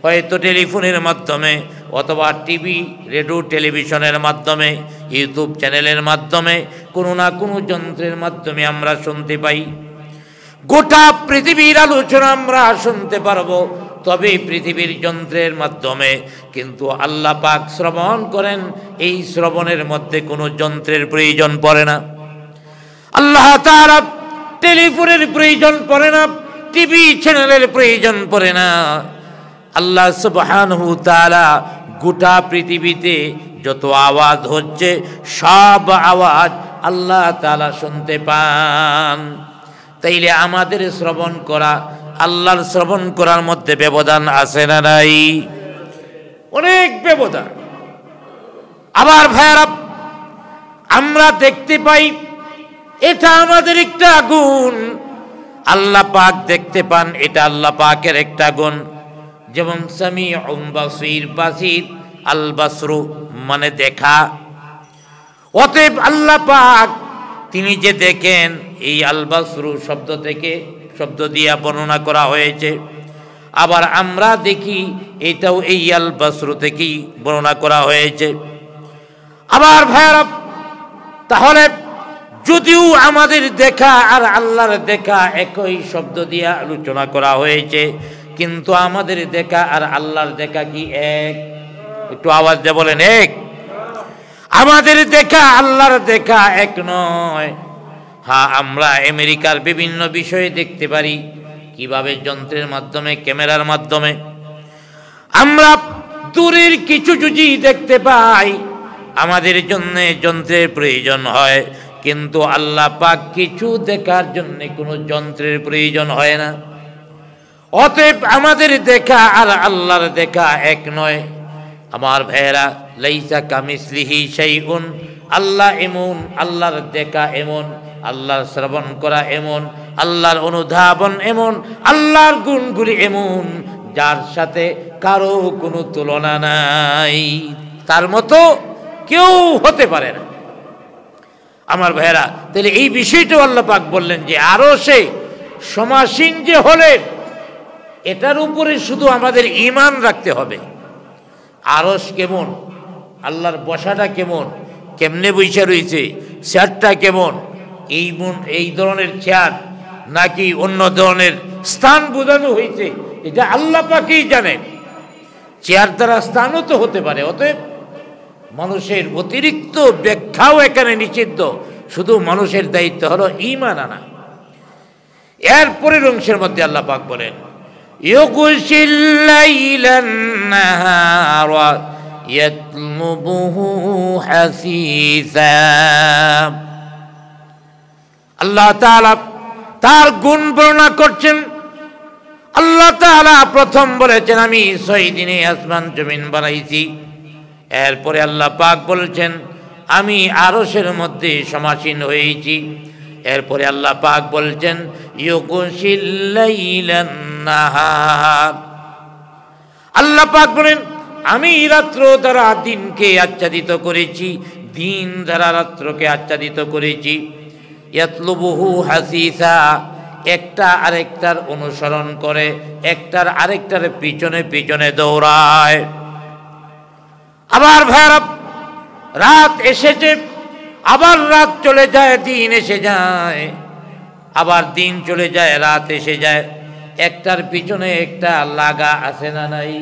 হয়তো টেলিফোনের মাধ্যমে অথবা টিভি, রেডিও, টেলিভিশনের মাধ্যমে, ইউটিউব চ্যানেলের মাধ্যমে, কোনো না কোনো যন্ত্রের মাধ্যমে আমরা শুনতে পাই। গোটা পৃথিবীর আলোচনা আমরা শুনতে পারবো, তবে পৃথিবীর যন্ত্রের মাধ্যমে, কিন্তু আল্লাহ পাক শ্রবণ করেন, এই শ্রবণের মধ্যে কোনো যন্ত্রের প্রয়োজন পড়ে না। আল্লাহ তাআলা টেলিফোনের প্রয়োজন পড়ে না, টিভি চ্যানেলের প্রয়োজন পড়ে না। আল্লাহ সুবহানাহু তাআলা গোটা পৃথিবীতে যত আওয়াজ হচ্ছে সব আওয়াজ আল্লাহ তাআলা শুনতে পান। তাইলে আমাদের শ্রবণ করা আল্লাহর শ্রবণ করার মধ্যে ব্যবধান আছে না নাই? অনেক ব্যবধান। আবার ভাইরা, আমরা দেখতে পাই এটা আমাদের একটা গুণ, আল্লাহ পাক দেখতে পান, এটা আল্লাহ পাকের একটা গুণ। যেমন সামিউম বাসীর, বাসীর আল বাসরু মানে দেখা। অতএব আল্লাহ পাক তিনি যে দেখেন, এই আল বাসরু শব্দ থেকে, শব্দ দিয়ে বর্ণনা করা হয়েছে। আবার আমরা দেখি, এটাও এই আল বাসরু থেকেই বর্ণনা করা হয়েছে। আবার ভাইরা, তাহলে যদিও আমাদের দেখা আর আল্লাহর দেখা একই শব্দ দিয়ে আলোচনা করা হয়েছে, কিন্তু আমাদের দেখা আর আল্লাহর দেখা কি এক? একটু আওয়াজ দিয়ে বলেন, এক? আমাদের দেখা আল্লাহর দেখা এক নয়। হ্যাঁ, আমরা আমেরিকার বিভিন্ন বিষয়ে দেখতে পারি, কিভাবে যন্ত্রের মাধ্যমে, ক্যামেরার মাধ্যমে। আমরা দূরের কিছু যদি দেখতে পাই, আমাদের জন্য যন্ত্রের প্রয়োজন হয়, কিন্তু আল্লাহ পাক কিছু দেখার জন্য কোনো যন্ত্রের প্রয়োজন হয় না। অতএব আমাদের দেখা আর আল্লাহর দেখা এক নয়। আমার ভাইয়েরা, লাইসা কামিসলিহি শাইউন, আল্লাহ এমন, আল্লাহর দেখা এমন, আল্লাহর শ্রবণ করা এমন, আল্লাহর অনুধাবন এমন, আল্লাহর গুণগুলি এমন, যার সাথে কারো কোনো তুলনা নাই, তার মতো কেউ হতে পারে না। আমার ভাইয়েরা, তাহলে এই বিষয়টাও আল্লাহ পাক বললেন যে আরো সে সমাসীন যে হলে, এটার উপরে শুধু আমাদের ঈমান রাখতে হবে। আরশ কেমন, আল্লাহর বসাটা কেমন, কেমনে বৈশা রয়েছে, চেয়ারটা কেমন, এই ধরনের চেয়ার নাকি অন্য ধরনের স্থান বোঝানো হয়েছে, এটা আল্লাহ পাকই জানেন। চেয়ার দ্বারা স্থানও তো হতে পারে। অতএব মানুষের অতিরিক্ত ব্যাখ্যাও এখানে নিষিদ্ধ, শুধু মানুষের দায়িত্ব হলো ঈমান আনা। এরপরের অংশের মধ্যে আল্লাহ পাক বলেন, ইউগশিল লাইলান নাহারা ইয়াতলুবুহু হাসিসা। আল্লাহ তাআলা তার গুণ বর্ণনা করছেন। আল্লাহ তাআলা প্রথম বলেছেন, আমি 6 দিনে আসমান জমিন বানাইছি। এরপরে আল্লাহ পাক বলছেন, আমি আরশের মধ্যে সমাসীন হয়েছি। এরপরে আল্লাহ পাক বলছেন, ইউগশিল লাইলান নাহার। আল্লাহ পাক বলেন, আমি রাত্র দ্বারা দিনকে আচ্ছাদিত করেছি, দিন দ্বারা রাত্রকে আচ্ছাদিত করেছি। ইয়াতলুবুহু হাসিসা, একটা আরেকটার অনুসরণ করে, একটার আরেকটার পিছনে পিছনে দৌড়ায়। আবার ভাইরা, রাত এসেছে, আবার রাত চলে যায়, দিন এসে যায়, আবার দিন চলে যায়, রাত এসে যায়। একটার পিছনে একটা লাগা আছে না নাই?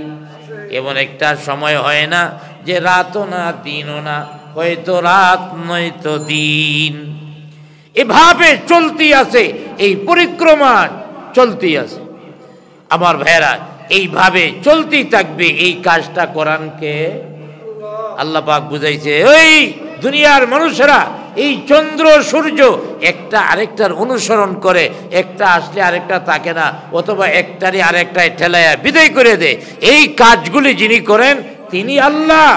এমন একটা সময় হয় না যে রাতও না দিনও না, হয়তো রাত নয়তো দিন, এভাবে চলতি আছে, এই পরিক্রমা চলতি আছে। আমার ভাইরা, এইভাবে চলতেই থাকবে। এই কাজটা কোরআনকে আল্লাহ পাক বুঝাইছে। ওই দুনিয়ার মানুষেরা এই চন্দ্র সূর্য একটা আরেকটার অনুসরণ করে, একটা আসলে আরেকটা থাকে না, অথবা একটারই আরেকটায় ঠেলায়া বিদায় করে দেয়। এই কাজগুলি যিনি করেন তিনি আল্লাহ।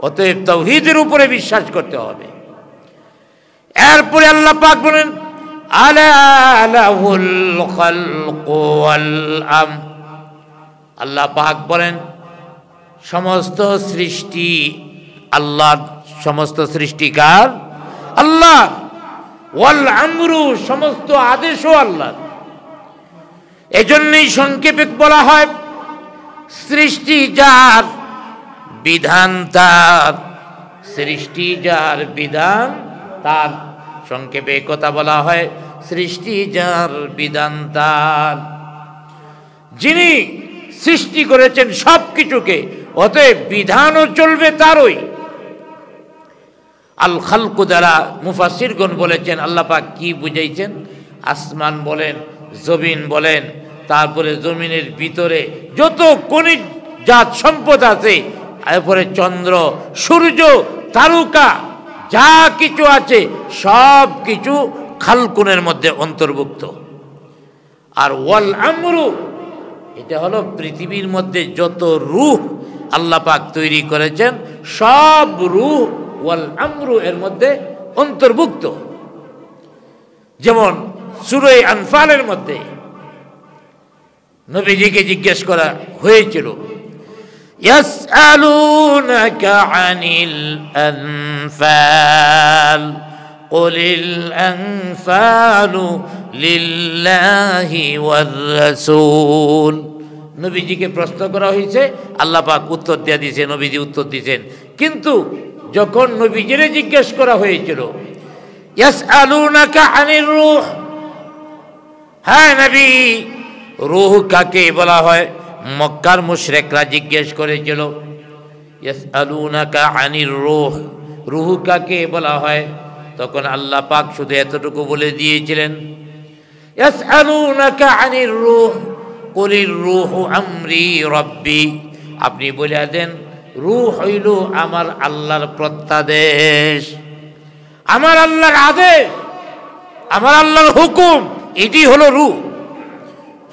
অতএব তাওহীদের উপরে বিশ্বাস করতে হবে। এরপরে আল্লাহ পাক বলেন, আলা লাহুল খালকু ওয়াল আমর। আল্লাহ পাক বলেন সমস্ত সৃষ্টি আল্লাহর, সমস্ত সৃষ্টিকার আল্লাহ, ওয়াল আমরু সমস্ত আদেশও আল্লাহ। এজন্যই সংক্ষেপে বলা হয় সৃষ্টি যার বিধান তার, সৃষ্টি যার বিধান তার। সংক্ষেপে কথা বলা হয় সৃষ্টি যার বিধান তার। যিনি সৃষ্টি করেছেন সব কিছুকে, অতএব বিধানও চলবে তারই। আল খালকু দ্বারা মুফাসসিরগণ বলেছেন আল্লাহ পাক কি বুঝাইছেন? আসমান বলেন, জমিন বলেন, তারপরে জমিনের ভিতরে যত খনিজ জাত সম্পদ আছে, এরপরে চন্দ্র, সূর্য, তারকা, যা কিছু আছে সব কিছু খালকুনের মধ্যে অন্তর্ভুক্ত। আর ওয়াল আমরু, এটা হলো পৃথিবীর মধ্যে যত রূহ আল্লাহ পাক তৈরি করেছেন সব রূহ ওয়াল আমরু এর মধ্যে অন্তর্ভুক্ত। যেমন সূরা আনফালের মধ্যে নবীজিকে জিজ্ঞেস করা হয়েছিল, ইয়াসআলুনাকা আনিল আনফাল কুলিল আনফালু লিল্লাহি ওয়ার রাসূল। নবীজিকে প্রশ্ন করা হয়েছে, আল্লাহ পাক উত্তর দিয়ে দিয়েছে, নবীজি উত্তর দিয়েছেন। কিন্তু যখন নবীজিরে জিজ্ঞেস করা হয়েছিল ইয়াসআলুনাকা আনির রূহ, হ্যাঁ নবী, রূহ কাকে বলা হয়? মক্কার মুশরিকরা জিজ্ঞেস করেছিল ইয়াসআলুনাকা আনির রূহ, রূহ কাকে বলা হয়? তখন আল্লাহ পাক শুধু এতটুকু বলে দিয়েছিলেন ইয়াসআলুনাকা আনির রূহ কুলির রূহু আমরি রব্বি। আপনি বলে দেন রূহ হইল আমার আল্লাহর প্রত্যাদেশ, আমার আল্লাহর আদেশ, আমার আল্লাহর হুকুম, এটি হলো রূহ।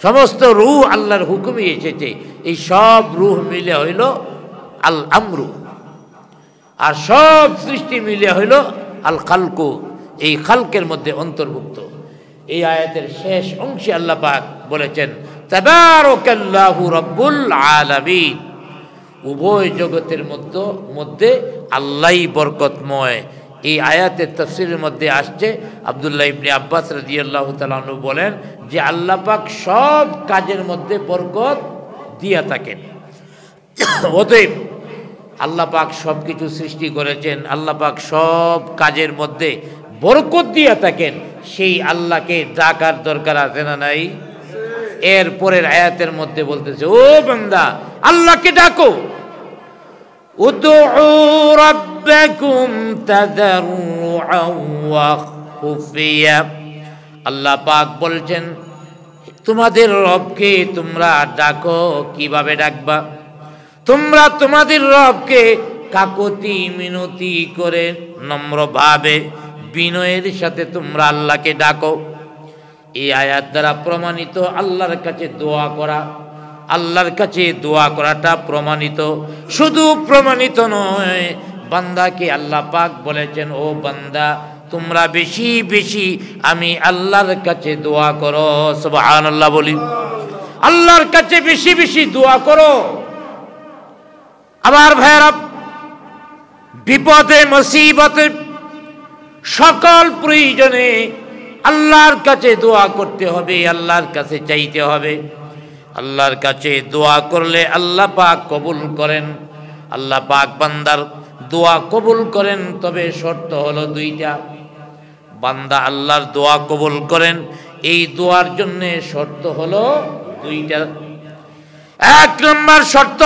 সমস্ত রূহ আল্লাহর হুকুমে এসেছে। এই সব রূহ মিলে হইল আল আমরু, আর সব সৃষ্টি মিলে হইল আল খালকু, এই খালকের মধ্যে অন্তর্ভুক্ত। এই আয়াতের শেষ অংশে আল্লাহ পাক বলেছেন তাবারাকাল্লাহু রাব্বুল আলামিন। উভয় জগতের মধ্যে আল্লাহই বরকতময়। এই আয়াতের তাফসীরের মধ্যে আসছে, আব্দুল্লাহ ইবনে আব্বাস রাদিয়াল্লাহু তাআলা আনহু বলেন যে আল্লাহ পাক সব কাজের মধ্যে বরকত দিয়া থাকেন। অতএব আল্লাহ পাক সব কিছু সৃষ্টি করেছেন, আল্লাহ পাক সব কাজের মধ্যে বরকত দিয়া থাকেন, সেই আল্লাহকে ডাকার দরকার আছে না নাই? এর পরের আয়াতের মধ্যে বলতেছে, ও বান্দা আল্লাহকে ডাকো, উদউ রাব্বাকুম তাদাররুআন ওয়া খুফিয়া। আল্লাহ পাক বলছেন তোমাদের রবকে তোমরা ডাকো। কিভাবে ডাকবা? তোমরা তোমাদের রবকে কাকুতি মিনতি করে, নম্রভাবে, বিনয়ের সাথে তোমরা আল্লাহকে ডাকো। এই আয়াত দ্বারা প্রমাণিত আল্লাহর কাছে দোয়া করা, আল্লাহর কাছে দোয়া করাটা প্রমাণিত। শুধু প্রমাণিত নয়, বান্দাকে আল্লাহ পাক বলেছেন ও বান্দা তোমরা বেশি বেশি আমি আল্লাহর কাছে দোয়া করো। সুবহানাল্লাহ বলি, আল্লাহর কাছে বেশি বেশি দোয়া করো। আমার ভাইরা, বিপদে মুসিবতে সকল প্রয়োজনে আল্লাহর কাছে দোয়া করতে হবে, আল্লাহর কাছে চাইতে হবে। আল্লাহর কাছে দোয়া করলে আল্লাহ পাক কবুল করেন। আল্লাহ পাক বান্দার দোয়া কবুল করেন, তবে শর্ত হলো দুইটা। বান্দা আল্লাহর দোয়া কবুল করেন, এই দোয়ার জন্য শর্ত হলো দুইটা। এক নম্বর শর্ত,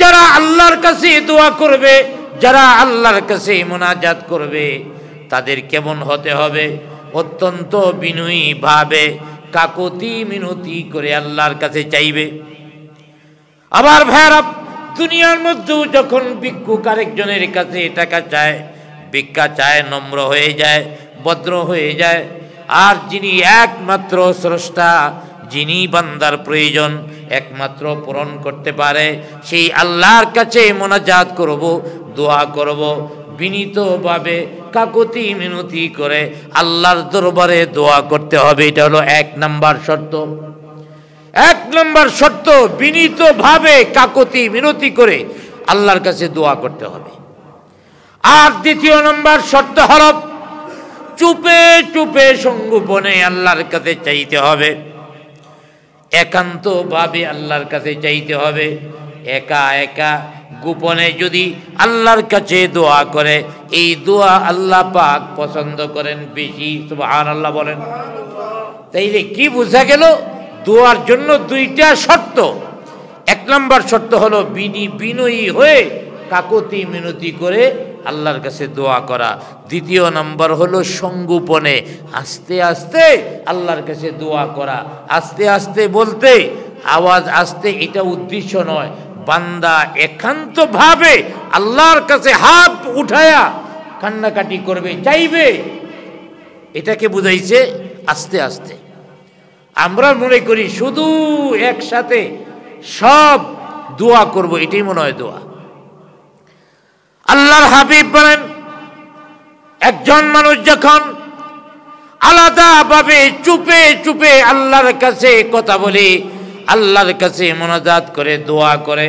যারা আল্লাহর কাছে দোয়া করবে, যারা আল্লাহর কাছে মুনাজাত করবে, তাদের কেমন হতে হবে? অত্যন্ত বিনয়ী ভাবে কাকুতি মিনতি করে আল্লাহর কাছে চাইবে। আবার ভাইরা, দুনিয়ার মধ্যেও যখন ভিক্ষুক আরেকজনের কাছে টাকা চায়, ভিক্ষা চায়, নম্র হয়ে যায়, ভদ্র হয়ে যায়। আর যিনি একমাত্র স্রষ্টা, যিনি বান্দার প্রয়োজন একমাত্র পূরণ করতে পারে, সেই আল্লাহর কাছে মুনাজাত করব, দোয়া করব, বিনীতভাবে কাকুতি মিনতি করে আল্লাহর দরবারে দোয়া করতে হবে। এটা হলো এক নাম্বার শর্ত। এক নম্বর শর্ত, বিনীতভাবে কাকুতি মিনতি করে আল্লাহর কাছে দোয়া করতে হবে। আর দ্বিতীয় নম্বর শর্ত হল চুপে চুপে সংগোপনে আল্লাহর কাছে চাইতে হবে, একান্তভাবে আল্লাহর কাছে চাইতে হবে। একা একা গোপনে যদি আল্লাহর কাছে দোয়া করে, এই দোয়া আল্লাহ পাক পছন্দ করেন বেশি। সুবহানাল্লাহ বলেন। তাইলে কি বোঝা গেল? দোয়ার জন্য দুইটা শর্ত। এক নম্বর শর্ত হলো বিনয়ী হয়ে কাকুতি মিনতি করে আল্লাহর কাছে দোয়া করা। দ্বিতীয় নম্বর হলো সংগোপনে আস্তে আস্তে আল্লাহর কাছে দোয়া করা। আস্তে আস্তে বলতে আওয়াজ আস্তে, এটা উদ্দেশ্য নয়। বান্দা একান্তভাবে আল্লাহর কাছে হাত উঠায়া কান্নাকাটি করবে, চাইবে, এটাকে বুঝাইছে আস্তে আস্তে। আমরা মনে করি শুধু একসাথে সব দোয়া করব, এটাই মনে হয় দোয়া। আল্লাহর হাবিব বলেন, একজন মানুষ যখন আলাদাভাবে চুপে চুপে আল্লাহর কাছে কথা বলে, আল্লাহর কাছে মোনাজাত করে দোয়া করে,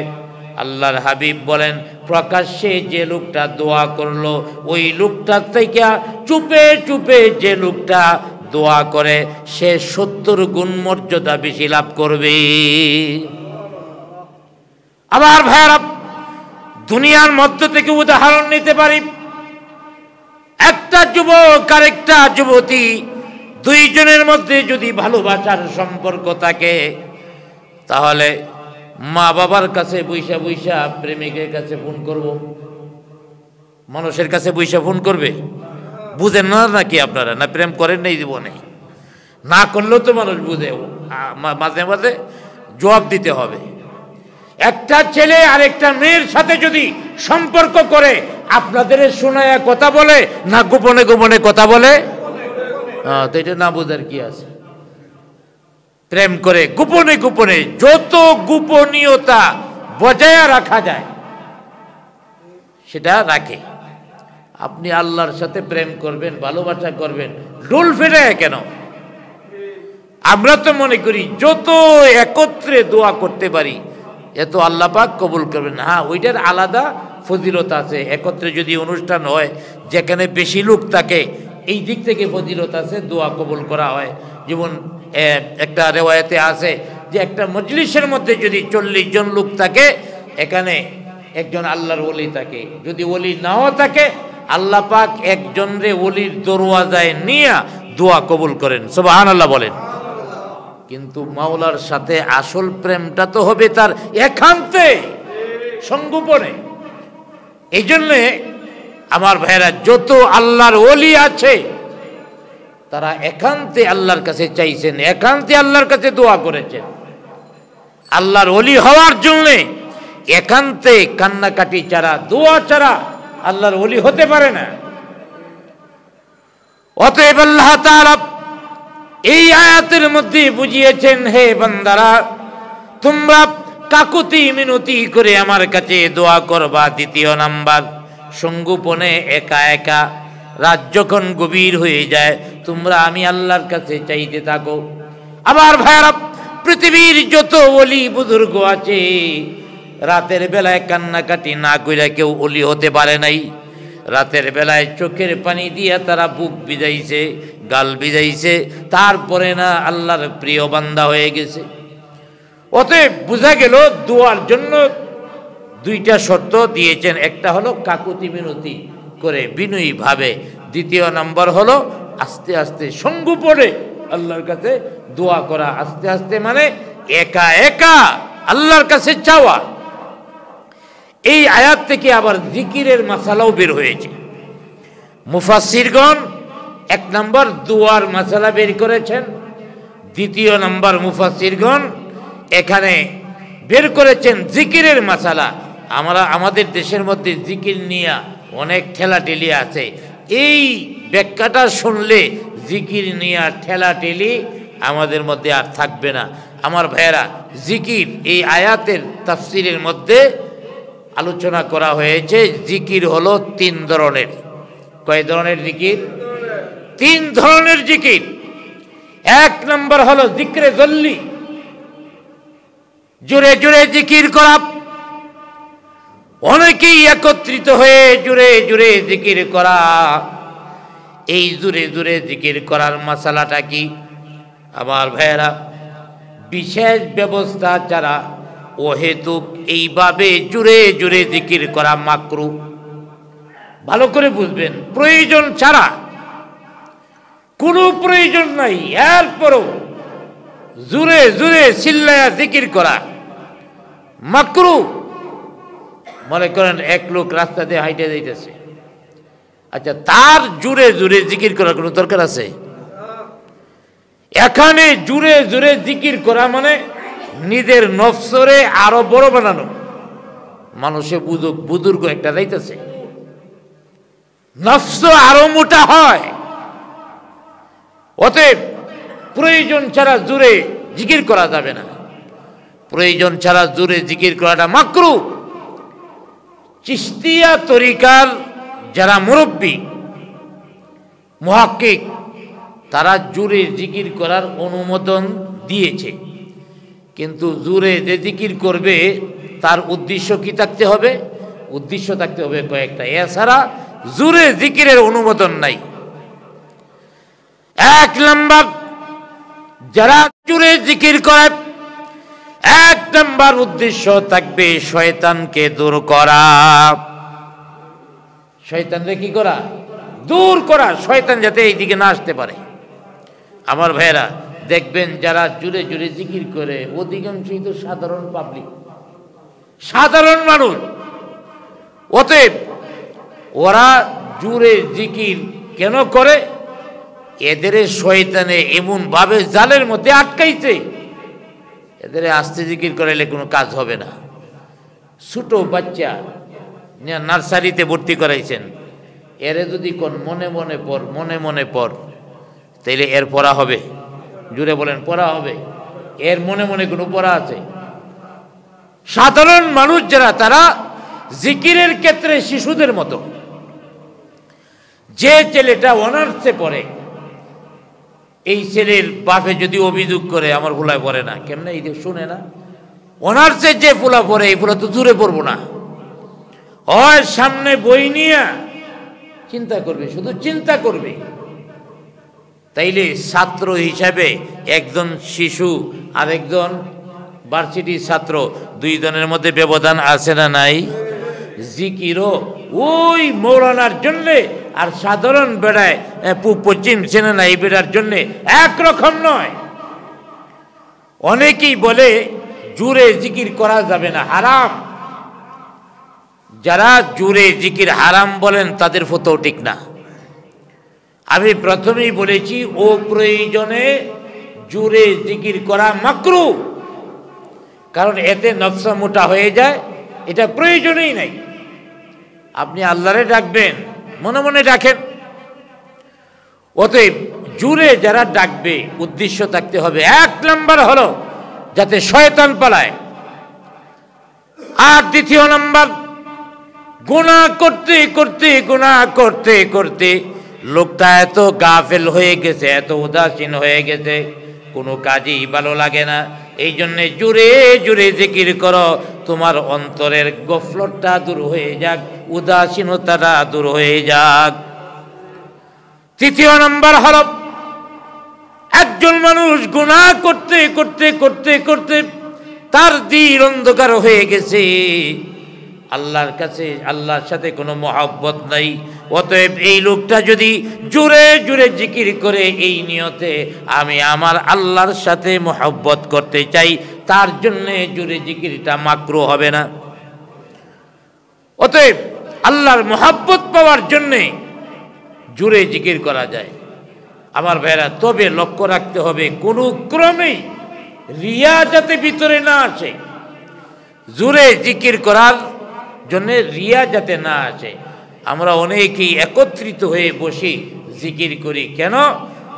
আল্লাহর হাবিব বলেন প্রকাশ্যে যে লোকটা দোয়া করলো, ওই লোকটার থেকে চুপে চুপে যে লোকটা দোয়া করে সে 70 গুণ মর্যাদা বেশি লাভ করবে। আবার ভাইরা, দুনিয়ার মধ্য থেকে উদাহরণ নিতে পারি। একটা যুবক আর একটা যুবতী, দুইজনের মধ্যে যদি ভালোবাসার সম্পর্ক থাকে, তাহলে মা বাবার কাছে বৈশা বৈশা প্রেমিকের কাছে ফোন করব, মানুষের কাছে বৈশা ফোন করবে? বুঝেন না নাকি আপনারা? না প্রেম করেন নাই জীবনে? না করলেও তো মানুষ বুঝে, মাঝে মাঝে জবাব দিতে হবে। একটা ছেলে আর একটা মেয়ের সাথে যদি সম্পর্ক করে, আপনাদের শোনায়া কথা বলে না গোপনে গোপনে কথা বলে? তো এটা না বোঝার কি আছে? প্রেম করে গোপনে গোপনে, যত গোপনীয়তা বজায় রাখা যায় সেটা রাখে। আপনি আল্লাহর সাথে প্রেম করবেন, ভালোবাসা করবেন, ডোল ফেরায় কেন? আমরা তো মনে করি যত একত্রে দোয়া করতে পারি এত আল্লাহ পাক কবুল করবেন। হ্যাঁ, ওইটার আলাদা ফজিলত আছে। একত্রে যদি অনুষ্ঠান হয় যেখানে বেশি লোক থাকে, এই দিক থেকে ফজিলত আছে, দোয়া কবুল করা হয়। যেমন একটা রেওয়ায়েতে আছে যে একটা মজলিসের মধ্যে যদি 40 জন লোক থাকে, এখানে একজন আল্লাহর ওলি থাকে। যদি ওলি নাও থাকে, আল্লাহ পাক একজনরে ওলির দরওয়াজায় নিয়ে দোয়া কবুল করেন। সুবহানাল্লাহ বলেন। কিন্তু মাওলার সাথে আসল প্রেমটা তো হবে তার একান্তে, সংগোপনে। এই জন্যে আমার ভাইরা, যত আল্লাহর ওলি আছে তারা একান্তে আল্লাহর কাছে চাইছেন, একান্তে আল্লাহর কাছে দোয়া করেছেন। আল্লাহর ওলি হওয়ার জন্যে একান্তে কান্নাকাটি ছাড়া, দোয়া ছাড়া আল্লাহর ওলি হতে পারে না। অতএব আল্লাহ তাআলা এই আয়াতের মধ্যে বুঝিয়েছেন, হে বান্দারা, তোমরা কাকুতি মিনতি করে আমার কাছে দোয়া করবা। দ্বিতীয় নাম্বার, সংগোপনে একা একা, রাত যখন গভীর হয়ে যায় তোমরা আমি আল্লাহর কাছে চাইতে থাকো। আবার ভাইরা, পৃথিবীর যত ওলি বুজুর্গ আছে, রাতের বেলায় কান্নাকাটি না কইরা কেউ ওলি হতে পারে নাই। রাতের বেলায় চোখের পানি দিয়া তারা বুক ভিজাইছে, গাল ভিজাইছে, তারপরে না আল্লাহর প্রিয় বান্দা হয়ে গেছে। অতএব বোঝা গেল দোয়ার জন্য দুইটা শর্ত দিয়েছেন। একটা হলো কাকুতি মিনতি করে বিনয়ী ভাবে, দ্বিতীয় নম্বর হলো আস্তে আস্তে সংগোপনে আল্লাহর কাছে দোয়া করা। আস্তে আস্তে মানে একা একা আল্লাহর কাছে চাওয়া। এই আয়াত থেকে আবার জিকিরের মাসালাও বের হয়েছে। মুফাসসিরগণ এক নম্বর দোয়ার মাসালা বের করেছেন, দ্বিতীয় নম্বর মুফাসসিরগণ এখানে বের করেছেন জিকিরের মাসালা। আমাদের দেশের মধ্যে জিকির নিয়ে অনেক ঠেলাঠেলি আছে। এই ব্যাখ্যাটা শুনলে জিকির নিয়ে ঠেলাঠেলি আমাদের মধ্যে আর থাকবে না। আমার ভাইয়েরা, জিকির এই আয়াতের তাফসিরের মধ্যে আলোচনা করা হয়েছে। জিকির হলো 3 ধরনের। কয় ধরনের জিকির? 3 ধরনের জিকির। এক নম্বর হলো জিক্রে জল্লি। জোরে জোরে জিকির করা, অনেকেই একত্রিত হয়ে জোরে জোরে জিকির করা। এই জোরে জোরে জিকির করার মাসালাটা কি আমার ভাইয়েরা? বিশেষ ব্যবস্থা ছাড়া অহেতুক এইভাবে জোরে জোরে জিকির করা মাকরুহ। ভালো করে বুঝবেন, প্রয়োজন ছাড়া, কোনো প্রয়োজন নাই, এরপরও জোরে জোরে চিল্লায়া জিকির করা মাকরুহ। মনে করেন এক লোক রাস্তা দিয়ে হাইটে যাইতেছে, আচ্ছা তার জোরে জোরে জিকির করার কোনো দরকার আছে? এখানে জোরে জোরে জিকির করা মানে নিজের নফসরে আরো বড় বানানো। মানুষে বুজুর্গ একটা যাইতেছে, নফস আরো মোটা হয়। অতএব প্রয়োজন ছাড়া জোরে জিকির করা যাবে না, প্রয়োজন ছাড়া জোরে জিকির করাটা মাকরুহ। চিশতিয়া তরিকার যারা মুরব্বী মুহাক্কিক, তারা জোরে জিকির করার অনুমোদন দিয়েছে, কিন্তু জোরে যে জিকির করবে তার উদ্দেশ্য কি থাকতে হবে? উদ্দেশ্য থাকতে হবে কয়েকটা, এছাড়া জোরে জিকিরের অনুমোদন নাই। এক নম্বর, যারা জোরে জিকির করে এক নম্বর উদ্দেশ্য থাকবে শয়তানকে দূর করা। শয়তানকে কি করা? দূর করা, শয়তান যাতে এইদিকে না আসতে পারে। আমার ভাইয়েরা দেখবেন যারা জোরে জোরে জিকির করে অধিকাংশই তো সাধারণ পাবলিক, সাধারণ মানুষ। অতএব ওরা জোরে জিকির কেন করে? এদের শয়তানে এমন ভাবে জালের মধ্যে আটকাইছে, এদের আস্তে জিকির করাইলে কোনো কাজ হবে না। ছোট বাচ্চা নার্সারিতে ভর্তি করাইছেন, এরে যদি কোন মনে মনে পড়, মনে মনে পড়, তাইলে এর পড়া হবে? জুড়ে বলেন, পড়া হবে? এর মনে মনে কোনো পড়া আছে? সাধারণ মানুষ যারা, তারা জিকিরের ক্ষেত্রে শিশুদের মতো। যে ছেলেটা অনার্সে পড়ে, এই ছেলের বাপে যদি অভিযোগ করে আমার ফুলায় পড়ে না, কেমনে এই শুনে না? অনার্সের যে ফুলা পড়ে, এই ফুলা তো জুড়ে পড়বো না, হয় সামনে বই নিয়ে চিন্তা করবে, শুধু চিন্তা করবে। তাইলে ছাত্র হিসাবে একজন শিশু আর একজন ভার্সিটির ছাত্র, দুইজনের মধ্যে ব্যবধান আছে না নাই? জিকিরও ওই মৌলানার জন্যে আর সাধারণ বেড়ায় পশ্চিম চেনে না এই বেড়ার জন্যে একরকম নয়। অনেকেই বলে জোরে জিকির করা যাবে না, হারাম। যারা জোরে জিকির হারাম বলেন তাদের ফতোয়া ঠিক না। আমি প্রথমেই বলেছি ও প্রয়োজনে জোরে জিকির করা মাকরুহ, কারণ এতে নফস মোটা হয়ে যায়, এটা প্রয়োজনই নাই। আপনি আল্লাহরে ডাকবেন, মনে মনে ডাকেন। অতএব জোরে যারা ডাকবে উদ্দেশ্য থাকতে হবে, এক নম্বর হলো যাতে শয়তান পালায়, আর দ্বিতীয় নম্বর গুনাহ করতে করতে গুনাহ করতে করতে লোকটা এত গাফেল হয়ে গেছে, এত উদাসীন হয়ে গেছে, কোনো কাজই ভালো লাগে না। এই জন্যে জোরে জোরে জিকির করো, তোমার অন্তরের গফলতটা দূর হয়ে যাক, উদাসীনতাটা দূর হয়ে যাক। তৃতীয় নম্বর হলো একজন মানুষ গুনাহ করতে করতে করতে করতে তার দিল অন্ধকার হয়ে গেছে, আল্লাহর কাছে আল্লাহর সাথে কোনো মহব্বত নাই। অতএব এই লোকটা যদি জোরে জোরে জিকির করে এই নিয়তে আমি আমার আল্লাহর সাথে মহব্বত করতে চাই, তার জন্যে জোরে জিকিরটা মাকরুহ হবে না। অতএব আল্লাহর মহব্বত পাওয়ার জন্যে জোরে জিকির করা যায় আমার ভাইরা। তবে লক্ষ্য রাখতে হবে কোনো ক্রমেই রিয়া যাতে ভিতরে না আসে, জোরে জিকির করার জন্য রিয়া যাতে না আসে। আমরা অনেকেই একত্রিত হয়ে বসে জিকির করি কেন?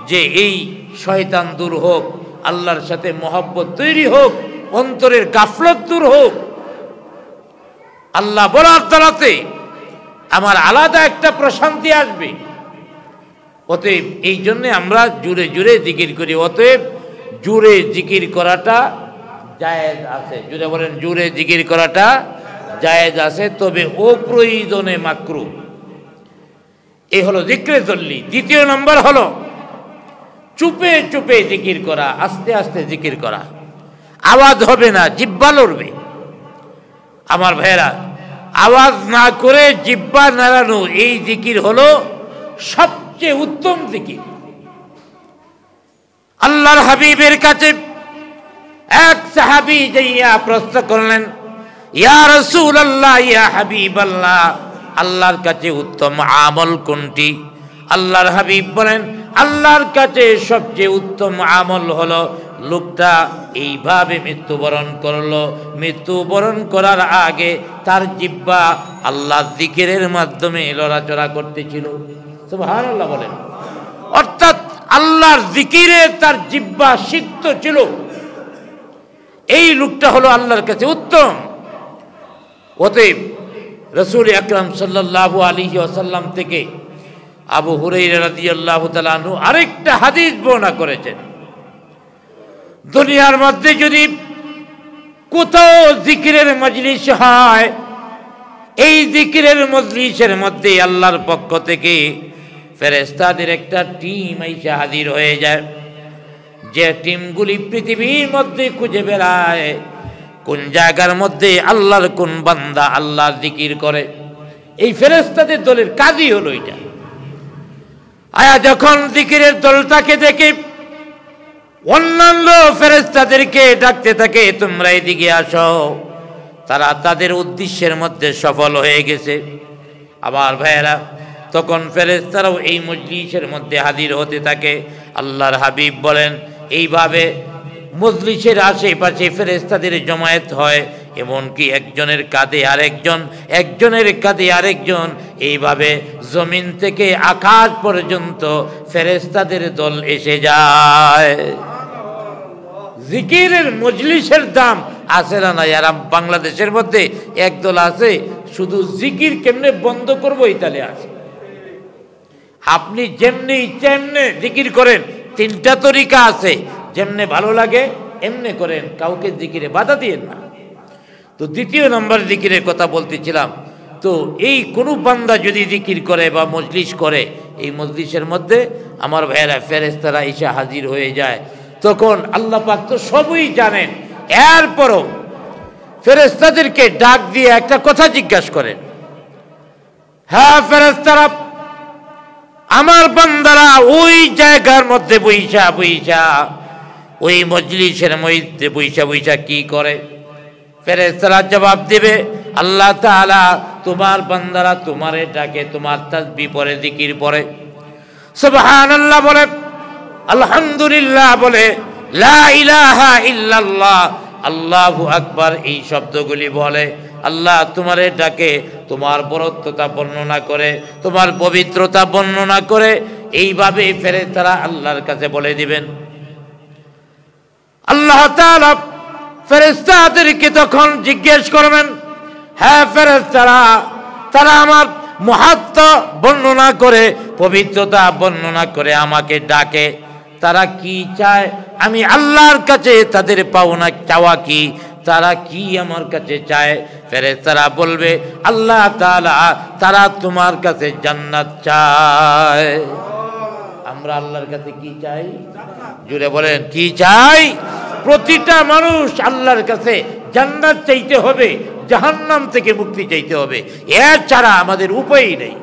যে এই শয়তান দূর হোক, আল্লাহর সাথে মহব্বত তৈরি হোক, অন্তরের গাফলত দূর হোক। আল্লাহ বলার দ্বারাতে আমার আলাদা একটা প্রশান্তি আসবে। অতএব এই জন্যে আমরা জোরে জোরে জিকির করি। অতএব জোরে জিকির করাটা জায়েজ আছে। জুড়ে বলেন, জুড়ে জিকির করাটা জায়েজ আছে, তবে অপ্রয়োজনে মাকরু। এই হলো জিক্রে জল্লি। দ্বিতীয় নম্বর হলো চুপে চুপে জিকির করা, আস্তে আস্তে জিকির করা, আওয়াজ হবে না, জিহ্বা লড়বে। আমার ভাইয়েরা, আওয়াজ না করে জিহ্বা নাড়ানো, এই জিকির হলো সবচেয়ে উত্তম জিকির। আল্লাহর হাবিবের কাছে এক সাহাবী যাইয়া প্রশ্ন করলেন, ইয়া রাসূলুল্লাহ, ইয়া হাবিবাল্লাহ, আল্লাহর কাছে উত্তম আমল কোনটি? আল্লাহর হাবিব বলেন, আল্লাহর কাছে সবচেয়ে উত্তম আমল হলো লোকটা এইভাবে মৃত্যুবরণ করলো, মৃত্যুবরণ করার আগে তার জিহ্বা আল্লাহর জিকিরের মাধ্যমে লড়াচড়া করতেছিল। সুবহানাল্লাহ বলেন। অর্থাৎ আল্লাহর জিকিরে তার জিহ্বা সিক্ত ছিল। এই লোকটা হলো আল্লাহর কাছে উত্তম। অতএব রাসূল আকরাম সাল্লাল্লাহু আলাইহি ওয়াসাল্লাম থেকে আবু হুরায়রা রাদিয়াল্লাহু তাআলা আনহু আরেকটা হাদিস বর্ণনা করেছেন, দুনিয়ার মধ্যে যদি কোথাও জিকিরের মজলিস হয়, এই জিকিরের মজলিসের মধ্যে আল্লাহর পক্ষ থেকে ফেরেশতাদের একটা টিম এসে হাজির হয়ে যায়, যে টিমগুলি পৃথিবীর মধ্যে খুঁজে বেড়ায় কোন জায়গার মধ্যে আল্লাহর কোন বান্দা আল্লাহর জিকির করে। এই ফেরেশতাদের দলের কাজই হলো এটা। আয়া যখন জিকিরের দলটাকে দেখে অন্যান্য ফেরেশতাদেরকে ডাকতে থাকে, তোমরা এদিকে আসো, তারা তাদের উদ্দেশ্যের মধ্যে সফল হয়ে গেছে। আবার ভাইয়েরা, তখন ফেরেশতারাও এই মজলিসের মধ্যে হাজির হতে থাকে। আল্লাহর হাবিব বলেন, এইভাবে মজলিসের আশেপাশে ফেরেশতাদের জমায়েত হয়, এমনকি একজনের কাঁধে আরেকজন, একজনের কাঁধে আরেকজন, এইভাবে জমিন থেকে আকাশ পর্যন্ত ফেরেশতাদের দল এসে যায়। জিকিরের মজলিসের দাম আছে না নাই? আর বাংলাদেশের মধ্যে একদল আছে শুধু জিকির কেমনে বন্ধ করবো ইতালে আছে। আপনি যেমনি যেমনে জিকির করেন, তিনটা তরিকা আছে, যেমনে ভালো লাগে এমনি করেন, কাউকে জিকিরে বাধা দিয়েন না। তো দ্বিতীয় নম্বর জিকিরের কথা বলতেছিলাম। তো এই কোনো বান্দা যদি জিকির করে বা মজলিস করে, এই মজলিসের মধ্যে আমার ভাইয়েরা ফেরেশতারা এসে হাজির হয়ে যায়। তখন আল্লাহ পাক তো সবই জানেন, এরপরও ফেরেশতাদেরকে ডাক দিয়ে একটা কথা জিজ্ঞাসা করেন, হ্যাঁ ফেরেশতারা, আমার বান্দারা ওই জায়গার মধ্যে বইসা বইসা, ওই মজলিসের মধ্যে বইসা বইসা কি করে? ফেরেশতারা জবাব দেবে, আল্লাহ তাআলা তোমার বান্দারা তোমারে ডাকে, তোমার তাসবিহ পড়ে, জিকির পড়ে, সুবহানাল্লাহ বলে, আলহামদুলিল্লাহ বলে, লা ইলাহা ইল্লাল্লাহ, আল্লাহু আকবার, এই শব্দগুলি বলে। আল্লাহ তোমারে ডাকে, তোমার বরত্বতা বর্ণনা করে, তোমার পবিত্রতা বর্ণনা করে। এইভাবে ফেরেশতারা আল্লাহর কাছে বলে দিবেন। আল্লাহ তাআলা ফেরেশতাদেরকে তখন জিজ্ঞেস করবেন, হ্যাঁ ফেরেশতারা, তারা আমার মহত্ব বর্ণনা করে, পবিত্রতা বর্ণনা করে আমাকে ডাকে, তারা কি চায়? আমি আল্লাহর কাছে তাদের পাওনা চাওয়া কি? তারা কি আমার কাছে চায়? ফেরেশতারা বলবে, আল্লাহ তাআলা তারা তোমার কাছে জান্নাত চায়। আমরা আল্লাহর কাছে কি চাই? জুড়ে বলেন, কি চাই? প্রতিটা মানুষ আল্লাহর কাছে জান্নাত চাইতে হবে, জাহান্নাম থেকে মুক্তি চাইতে হবে, এর ছাড়া আমাদের উপায়ই নেই।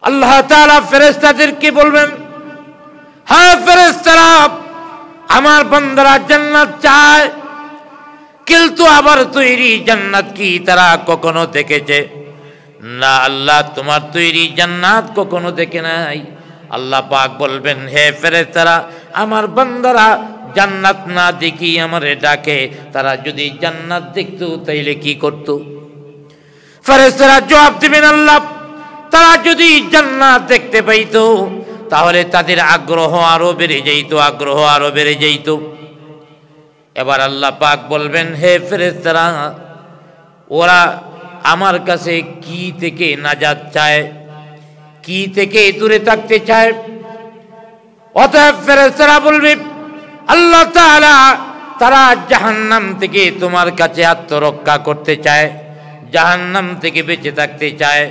আল্লাহ তাআলা ফেরেশতাদেরকে বলবেন, হ্যাঁ ফেরেশতারা, আমার বান্দারা জান্নাত চায়, কিন্তু আবার তৈরি জান্নাত কি তারা কখনো দেখেছে? না আল্লাহ, তোমার তৈরি জান্নাত কখনো দেখে নাই। আল্লাহ পাক বলবেন, হে ফেরেশতারা, আমার বান্দারা জান্নাত না দেখি আমারে ডাকে, তারা যদি জান্নাত দেখতো তাইলে কি করত? ফেরেশতারা জবাব দিবেন, আল্লাহ তারা যদি জান্নাত দেখতে পাইতো তাহলে তাদের আগ্রহ আরো বেড়ে যাইত, আগ্রহ আরো বেড়ে যাইত। এবার আল্লাহ পাক বলবেন, হে ফেরেশতারা, ওরা আমার কাছে কি থেকে নাজাত চায়, কি থেকে দূরে থাকতে চায়? অতএব ফেরেশতারা বলবে, আল্লাহ তাআলা তারা জাহান্নাম থেকে তোমার কাছে আত্মরক্ষা করতে চায়, জাহান্নাম থেকে বেঁচে থাকতে চায়।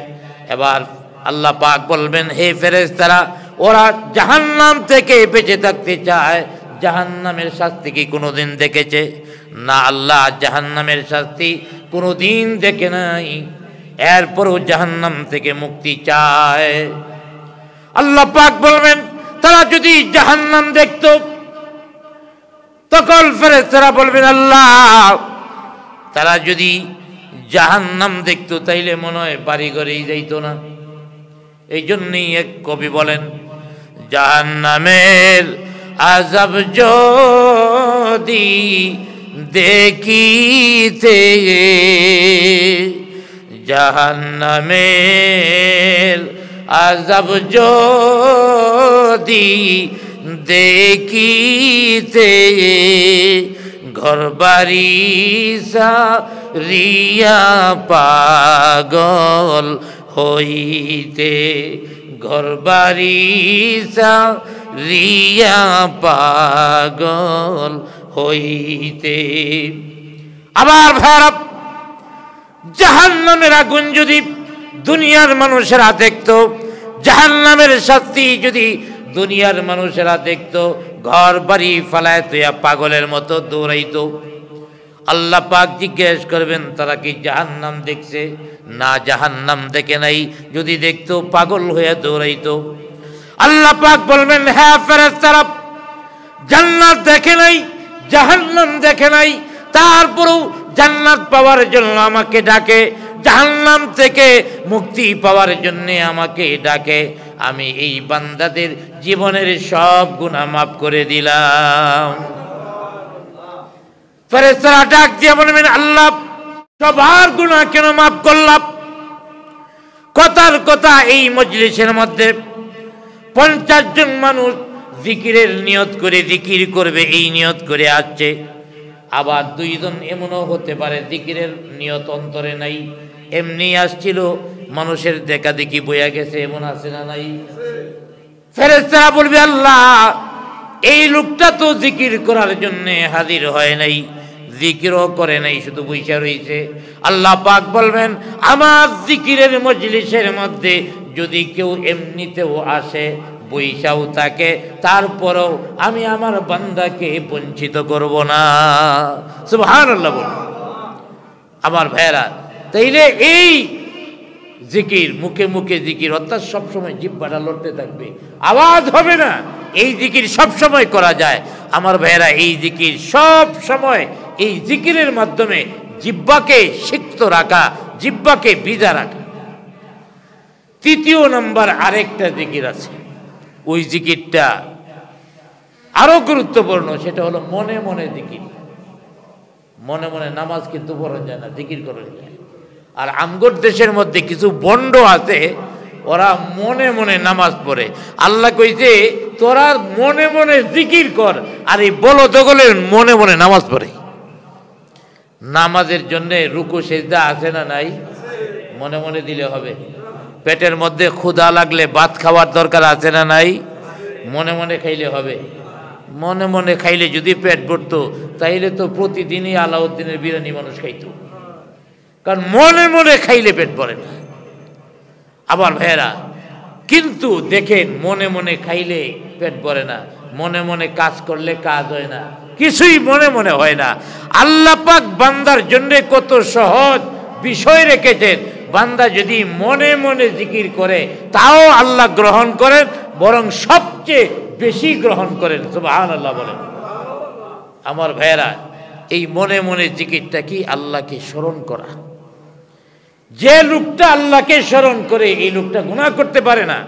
এবার আল্লাহ পাক বলবেন, হে ফেরেশতারা, ওরা জাহান্নাম থেকে বেঁচে থাকতে চায়, জাহান্নামের শাস্তি কি কোনোদিন দেখেছে? না, আল্লাহ জাহান্নামের শাস্তি কোনোদিন দেখে নাই, এরপরও জাহান্নাম থেকে মুক্তি চায়। আল্লাহ পাক বলবেন, তারা যদি জাহান্নাম দেখতো, তখন ফেরেশতারা বলবেন, আল্লাহ তারা যদি জাহান্নাম দেখতো তাইলে মনে হয় বাড়ি ঘরেই যাইতো না। এই জন্যই এক কবি বলেন, জাহান্নামের আযাব যদি দেখিতে, জাহান্নামের আযাব যদি দেখিতে, ঘরবাড়ি সারিয়া পাগল হইতে, ঘরবাড়ি সারিয়া পাগল হইতে। আবার ভারত জাহান্নামের আগুন যদি দুনিয়ার মানুষেরা দেখতো, জাহান্নামের শাস্তি যদি দুনিয়ার মানুষেরা দেখতো, ঘর বাড়ি ফালায় তুইয়া পাগলের মতো দৌড়াইতো। আল্লাহ পাক জিজ্ঞেস করবেন, তারা কি জাহান্নাম দেখছে? না, জাহান্নাম দেখে নাই, যদি দেখতো পাগল হয়ে দৌড়াইতো। আল্লাহ পাক বলবেন, হ্যাঁ ফেরেশতারা, জান্নাত দেখে নাই, জাহান্নাম দেখে নাই, তারপরেও জান্নাত পাওয়ার জন্য আমাকে ডাকে, জাহান্নাম থেকে মুক্তি পাওয়ার জন্য আমাকে ডাকে। আমি এই বান্দাদের জীবনের সব গুনাহ মাফ করে দিলাম। ফেরেশতারা ডাক দিয়ে বলবেন, আল্লাহ সবার গুনাহ কেন মাফ করলাম? কথার কথা এই মজলিসের মধ্যে 50 জন মানুষ জিকিরের নিয়ত করে জিকির করবে, এই নিয়ত করে আসছে। আবার 2 জন এমনও হতে পারে জিকিরের নিয়ত অন্তরে নাই, এমনি আসছিল, মানুষের দেখা দেখি বইয়া গেছে, এমন আছে না নাই? ফেরেশতারা বলবে, আল্লাহ এই লোকটা তো জিকির করার জন্য হাজির হয় নাই, জিকিরও করে নাই, শুধু বইসা রয়েছে। আল্লাহ পাক বলবেন, আমার জিকিরের মজলিসের মধ্যে যদি কেউ এমনিতেও আসে, বইসাও থাকে, তারপরেও আমি আমার বান্দাকে বঞ্চিত করব না। সুবহানাল্লাহ বলুন। আমার ভাইরা, তাইলে এই জিকির, মুখে মুখে জিকির, অর্থাৎ সবসময় জিহ্বাটা লড়তে থাকবে, আওয়াজ হবে না, এই জিকির সব সময় করা যায়। আমার ভাইরা, এই জিকির সব সময়, এই জিকিরের মাধ্যমে জিহ্বাকে সিক্ত রাখা, জিহ্বাকে বিজা রাখা। 3 নম্বর আরেকটা জিকির আছে, ওই জিকিরটা আরো গুরুত্বপূর্ণ, সেটা হলো মনে মনে জিকির। মনে মনে নামাজ কিন্তু পড়া যায় না, জিকির করা যায়। আর আমগর দেশের মধ্যে কিছু বন্ড আছে, ওরা মনে মনে নামাজ পড়ে। আল্লাহ কইছে, তোরা মনে মনে জিকির কর, আর এই বলদগুলো মনে মনে নামাজ পড়ে। নামাজের জন্য রুকু সেজদা আছে না নাই? মনে মনে দিলে হবে। পেটের মধ্যে ক্ষুধা লাগলে ভাত খাওয়ার দরকার আছে না নাই? মনে মনে খাইলে হবে। মনে মনে খাইলে যদি পেট ভরতো, তাইলে তো প্রতিদিনই আলাউদ্দিনের বিরিয়ানি মানুষ খাইতো, কারণ মনে মনে খাইলে পেট ভরে না। আবার ভাইয়েরা, কিন্তু দেখেন, মনে মনে খাইলে পেট ভরে না, মনে মনে কাজ করলে কাজ হয় না, কিছুই মনে মনে হয় না। আল্লাহ পাক বান্দার জন্য কত সহজ বিষয় রেখেছেন। বান্দা যদি মনে মনে জিকির করে, তাও আল্লাহ গ্রহণ করেন, বরং সবচেয়ে বেশি গ্রহণ করেন। সুবহানাল্লাহ বলেন। আমার ভাইয়েরা, এই মনে মনে জিকিরটা কি? আল্লাহকে স্মরণ করা। যে লোকটা আল্লাহকে স্মরণ করে, এই লোকটা গুনাহ করতে পারে না।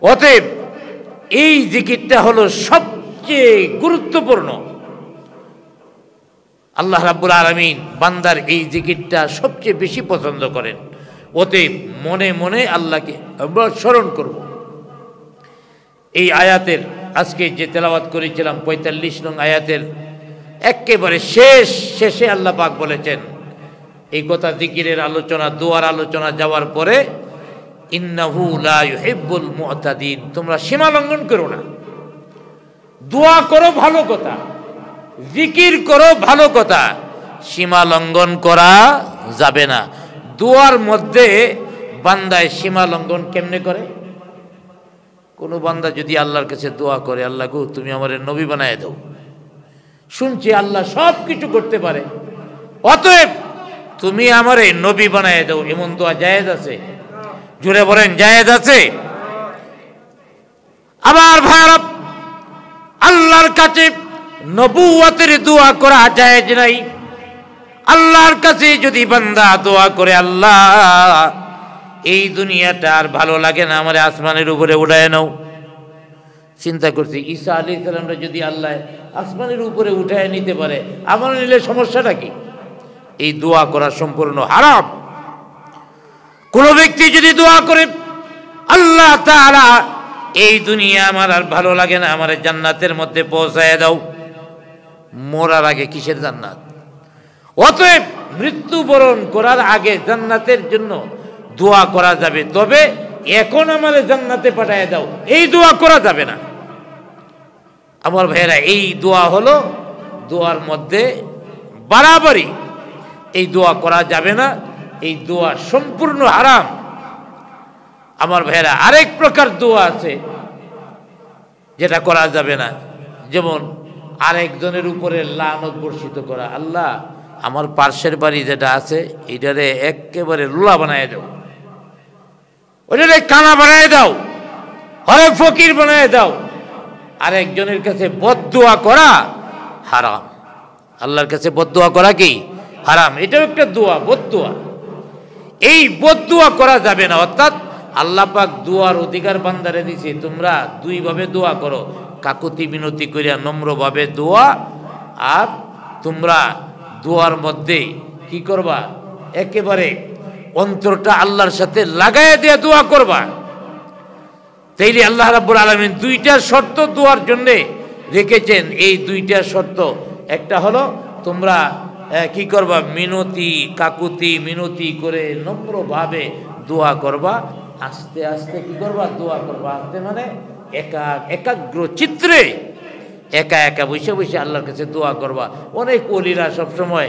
অতএব এই জিকিরটা হলো সবচেয়ে গুরুত্বপূর্ণ। আল্লাহ রাব্বুল আলামিন বান্দার এই জিকিরটা সবচেয়ে বেশি পছন্দ করেন। অতএব মনে মনে আল্লাহকে আমরা স্মরণ করব। এই আয়াতের আজকে যে তেলাওয়াত করেছিলাম 45 নং আয়াতের একেবারে শেষে আল্লাহ পাক বলেছেন, এই কথা জিকিরের আলোচনা, দোয়ার আলোচনা যাওয়ার পরে, ইন্নাহু লা ইউহিব্বুল মুতাদিন, তোমরা সীমা লঙ্ঘন করো না, দোয়া করো ভালো কথা, জিকির করো ভালো কথা, সীমা লঙ্ঘন করা যাবে না। দোয়ার মধ্যে বান্দায় সীমা লঙ্ঘন কেমনে করে? কোনো বান্দা যদি আল্লাহর কাছে দোয়া করে, আল্লাহ গো তুমি আমার নবী বানায় দাও, শুনছি আল্লাহ সব কিছু করতে পারে, অতএব তুমি আমার নবী বানায় দাও, এমন দোয়া জায়েজ আছে? জুড়ে বলেন জায়েজ আছে? আবার ভাইরা, আল্লাহর কাছে নবুয়তের দোয়া করা জায়েজ নাই। আল্লাহর কাছে যদি বান্দা দোয়া করে, আল্লাহ এই দুনিয়াটা আর ভালো লাগে না, আমার আসমানের উপরে উঠায় নাও। চিন্তা করছি, ঈসা আলাইহিস সালামরা যদি আল্লাহ আসমানের উপরে উঠায় নিতে পারে, আমার নিলে সমস্যাটা কি? এই দোয়া করা সম্পূর্ণ হারাম। কোন ব্যক্তি যদি দোয়া করে, আল্লাহ তাআলা এই দুনিয়া আমার আর ভালো লাগে না, আমার জান্নাতের মধ্যে পৌঁছায় দাও, মরার আগে কিসের জান্নাত? অতএব মৃত্যুবরণ করার আগে জান্নাতের জন্য দোয়া করা যাবে, তবে এখন আমার জান্নাতে পাঠায় দাও, এই দোয়া করা যাবে না। আমার ভাইয়েরা, এই দোয়া হলো দোয়ার মধ্যে বাড়াবাড়ি, এই দোয়া করা যাবে না, এই দোয়া সম্পূর্ণ হারাম। আমার ভাইয়েরা, আরেক প্রকার দোয়া আছে যেটা করা যাবে না, যেমন আরেকজনের উপরে লানত বর্ষিত করা। আল্লাহ আমার পার্শ্বের বাড়ি যেটা আছে এটারে একেবারে লুলা বানায় দাও, ওইটারে কানা বানায় দাও, হরে ফকির বানায় দাও। আরেকজনের কাছে বদদোয়া করা হারাম। আল্লাহর কাছে বদদোয়া করা কি হারাম? এটাও একটা দোয়া, বদদোয়া। এই বদদোয়া করা যাবে না। অর্থাৎ আল্লাহ পাক দোয়ার অধিকার বান্দারে দিছে, তোমরা দুইভাবে দোয়া করো, কাকুতি বিনতি করিয়া নম্রভাবে দোয়া, আর তোমরা দোয়ার মধ্যে কি করবা? একেবারে অন্তরটা আল্লাহর সাথে লাগাইয়া দিয়ে দোয়া করবা। তাইলে আল্লাহ রাব্বুল আলামিন দুইটা শর্ত দোয়ার জন্য রেখেছেন। এই দুইটা শর্ত, একটা হলো তোমরা কি করবা? মিনতি, কাকুতি মিনতি করে নম্রভাবে দোয়া করবা, আস্তে আস্তে কি করবা? দোয়া করবা। আস্তে মানে একাগ্র চিত্রে একা একা বসে বসে আল্লাহর কাছে দোয়া করবা। অনেক ওলিরা সবসময়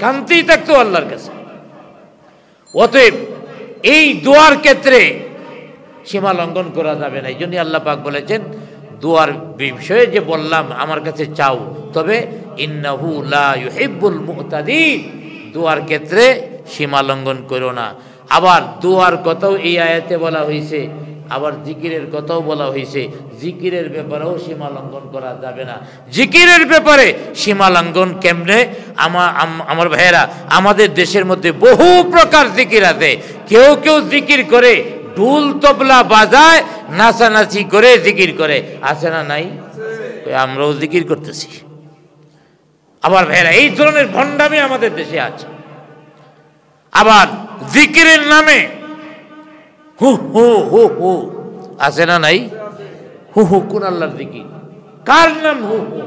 কান্তেই থাকতো আল্লাহর কাছে। অতএব এই দোয়ার ক্ষেত্রে সীমা লঙ্ঘন করা যাবে না। এই জন্য আল্লাহ পাক বলেছেন, দোয়ার বিষয়ে যে বললাম আমার কাছে চাও, তবে ইন্নাহু লা ইউহিব্বুল মুতাদিন, দোয়ার ক্ষেত্রে সীমা লঙ্ঘন করো না। আবার দোয়ার কথাও এই আয়াতে বলা হয়েছে, আবার জিকিরের কথাও বলা হয়েছে। জিকিরের ব্যাপারেও সীমা লঙ্ঘন করা যাবে না। জিকিরের ব্যাপারে সীমা লঙ্ঘন কেমনে? আমার ভাইয়েরা, আমাদের দেশের মধ্যে বহু প্রকার জিকির আছে। কেউ কেউ জিকির করে ঢোল তবলা বাজায়, নাচানাচি করে জিকির করে, আছে না নাই? আমরাও জিকির করতেছি। আবার ভাইয়েরা, এই ধরনের ভণ্ডামি আমাদের দেশে আছে। আবার জিকিরের নামে হু হু হু হু, আছে না নাই? হু হু কোন আল্লাহর জিকির? কার নাম হু হু?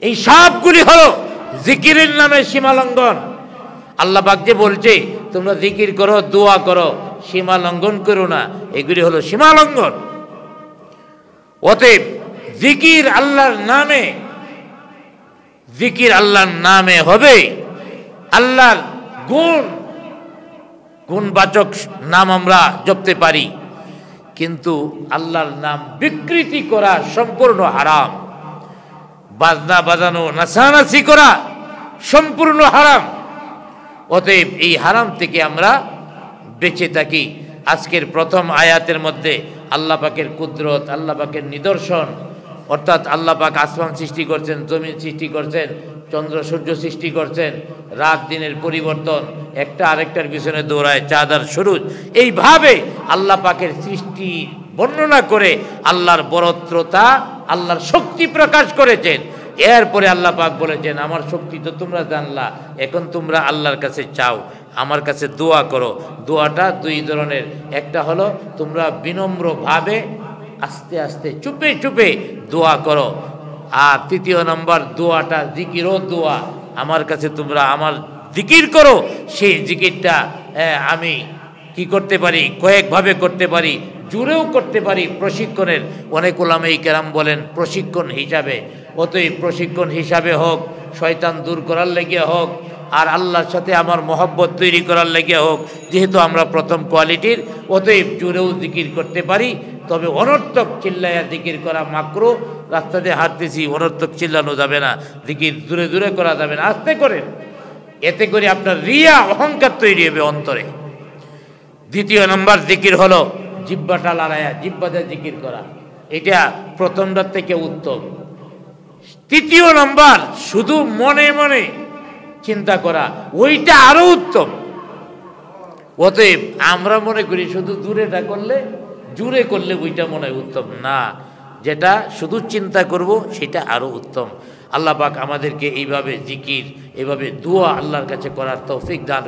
এই সবগুলি হলো জিকিরের নামে সীমা লঙ্ঘন। আল্লাহ পাক যে বলছে তোমরা জিকির করো, দোয়া করো, সীমা লঙ্ঘন করো না, এগুলি হলো সীমা লঙ্ঘন। অতএব জিকির আল্লাহর নামে, জিকির আল্লাহর নামে হবে। আল্লাহর গুণবাচক নাম আমরা জপতে পারি, কিন্তু আল্লাহর নাম বিকৃতি করা সম্পূর্ণ হারাম। বাজনা বাজানো, নাচানাচি করা সম্পূর্ণ হারাম। অতএব এই হারাম থেকে আমরা বেঁচে থাকি। আজকের প্রথম আয়াতের মধ্যে আল্লাহ পাকের কুদরত, আল্লাহ পাকের নিদর্শন, অর্থাৎ আল্লাহ পাক আসমান সৃষ্টি করছেন, জমিন সৃষ্টি করছেন, চন্দ্র সূর্য সৃষ্টি করছেন, রাত দিনের পরিবর্তন, একটা আরেকটার পিছনে দৌড়ায়, চাঁদ আর সূরজ, এইভাবে আল্লাহ পাকের সৃষ্টি বর্ণনা করে আল্লাহর বড়ত্বতা, আল্লাহর শক্তি প্রকাশ করেছেন। এরপরে আল্লাহ পাক বলেছেন, আমার শক্তি তো তোমরা জানলা, এখন তোমরা আল্লাহর কাছে চাও, আমার কাছে দোয়া করো। দোয়াটা দুই ধরনের, একটা হলো তোমরা বিনম্রভাবে আস্তে আস্তে চুপে চুপে দোয়া করো, আর তৃতীয় নম্বর দোয়াটা জিকিরও দোয়া, আমার কাছে তোমরা আমার জিকির করো। সেই জিকিরটা আমি কি করতে পারি? কয়েকভাবে করতে পারি, জুড়েও করতে পারি। প্রশিক্ষণের অনেক উলামায়ে কেরাম বলেন প্রশিক্ষণ হিসাবে অতএব প্রশিক্ষণ হিসাবে হোক, শয়তান দূর করার লেগে হোক, আর আল্লাহর সাথে আমার মহব্বত তৈরি করার লেগে হোক, যেহেতু আমরা প্রথম কোয়ালিটির, অতএব জোরেও জিকির করতে পারি। তবে অনর্থক চিল্লাইয়া জিকির করা মাকরুহ। রাস্তা দিয়ে হাঁটতেছি, অনর্থক চিল্লানো যাবে না, জিকির দূরে দূরে করা যাবে না, আস্তে করেন। এতে করে আপনার রিয়া, অহংকার তৈরি হবে অন্তরে। দ্বিতীয় নম্বর জিকির হলো জিহ্বাটা লড়াইয়া, জিহ্বাতে জিকির করা, এটা প্রথমটার থেকে উত্তম। তৃতীয় নম্বর শুধু মনে মনে চিন্তা করা, ওইটা আরো উত্তম। অতএব আমরা মনে করি শুধু দূরেটা করলে, জুড়ে করলে ওইটা মনে হয় উত্তম না, যেটা শুধু চিন্তা করব সেটা আরো উত্তম। আল্লাহ পাক আমাদেরকে এইভাবে জিকির, এইভাবে দোয়া আল্লাহর কাছে করার তৌফিক দান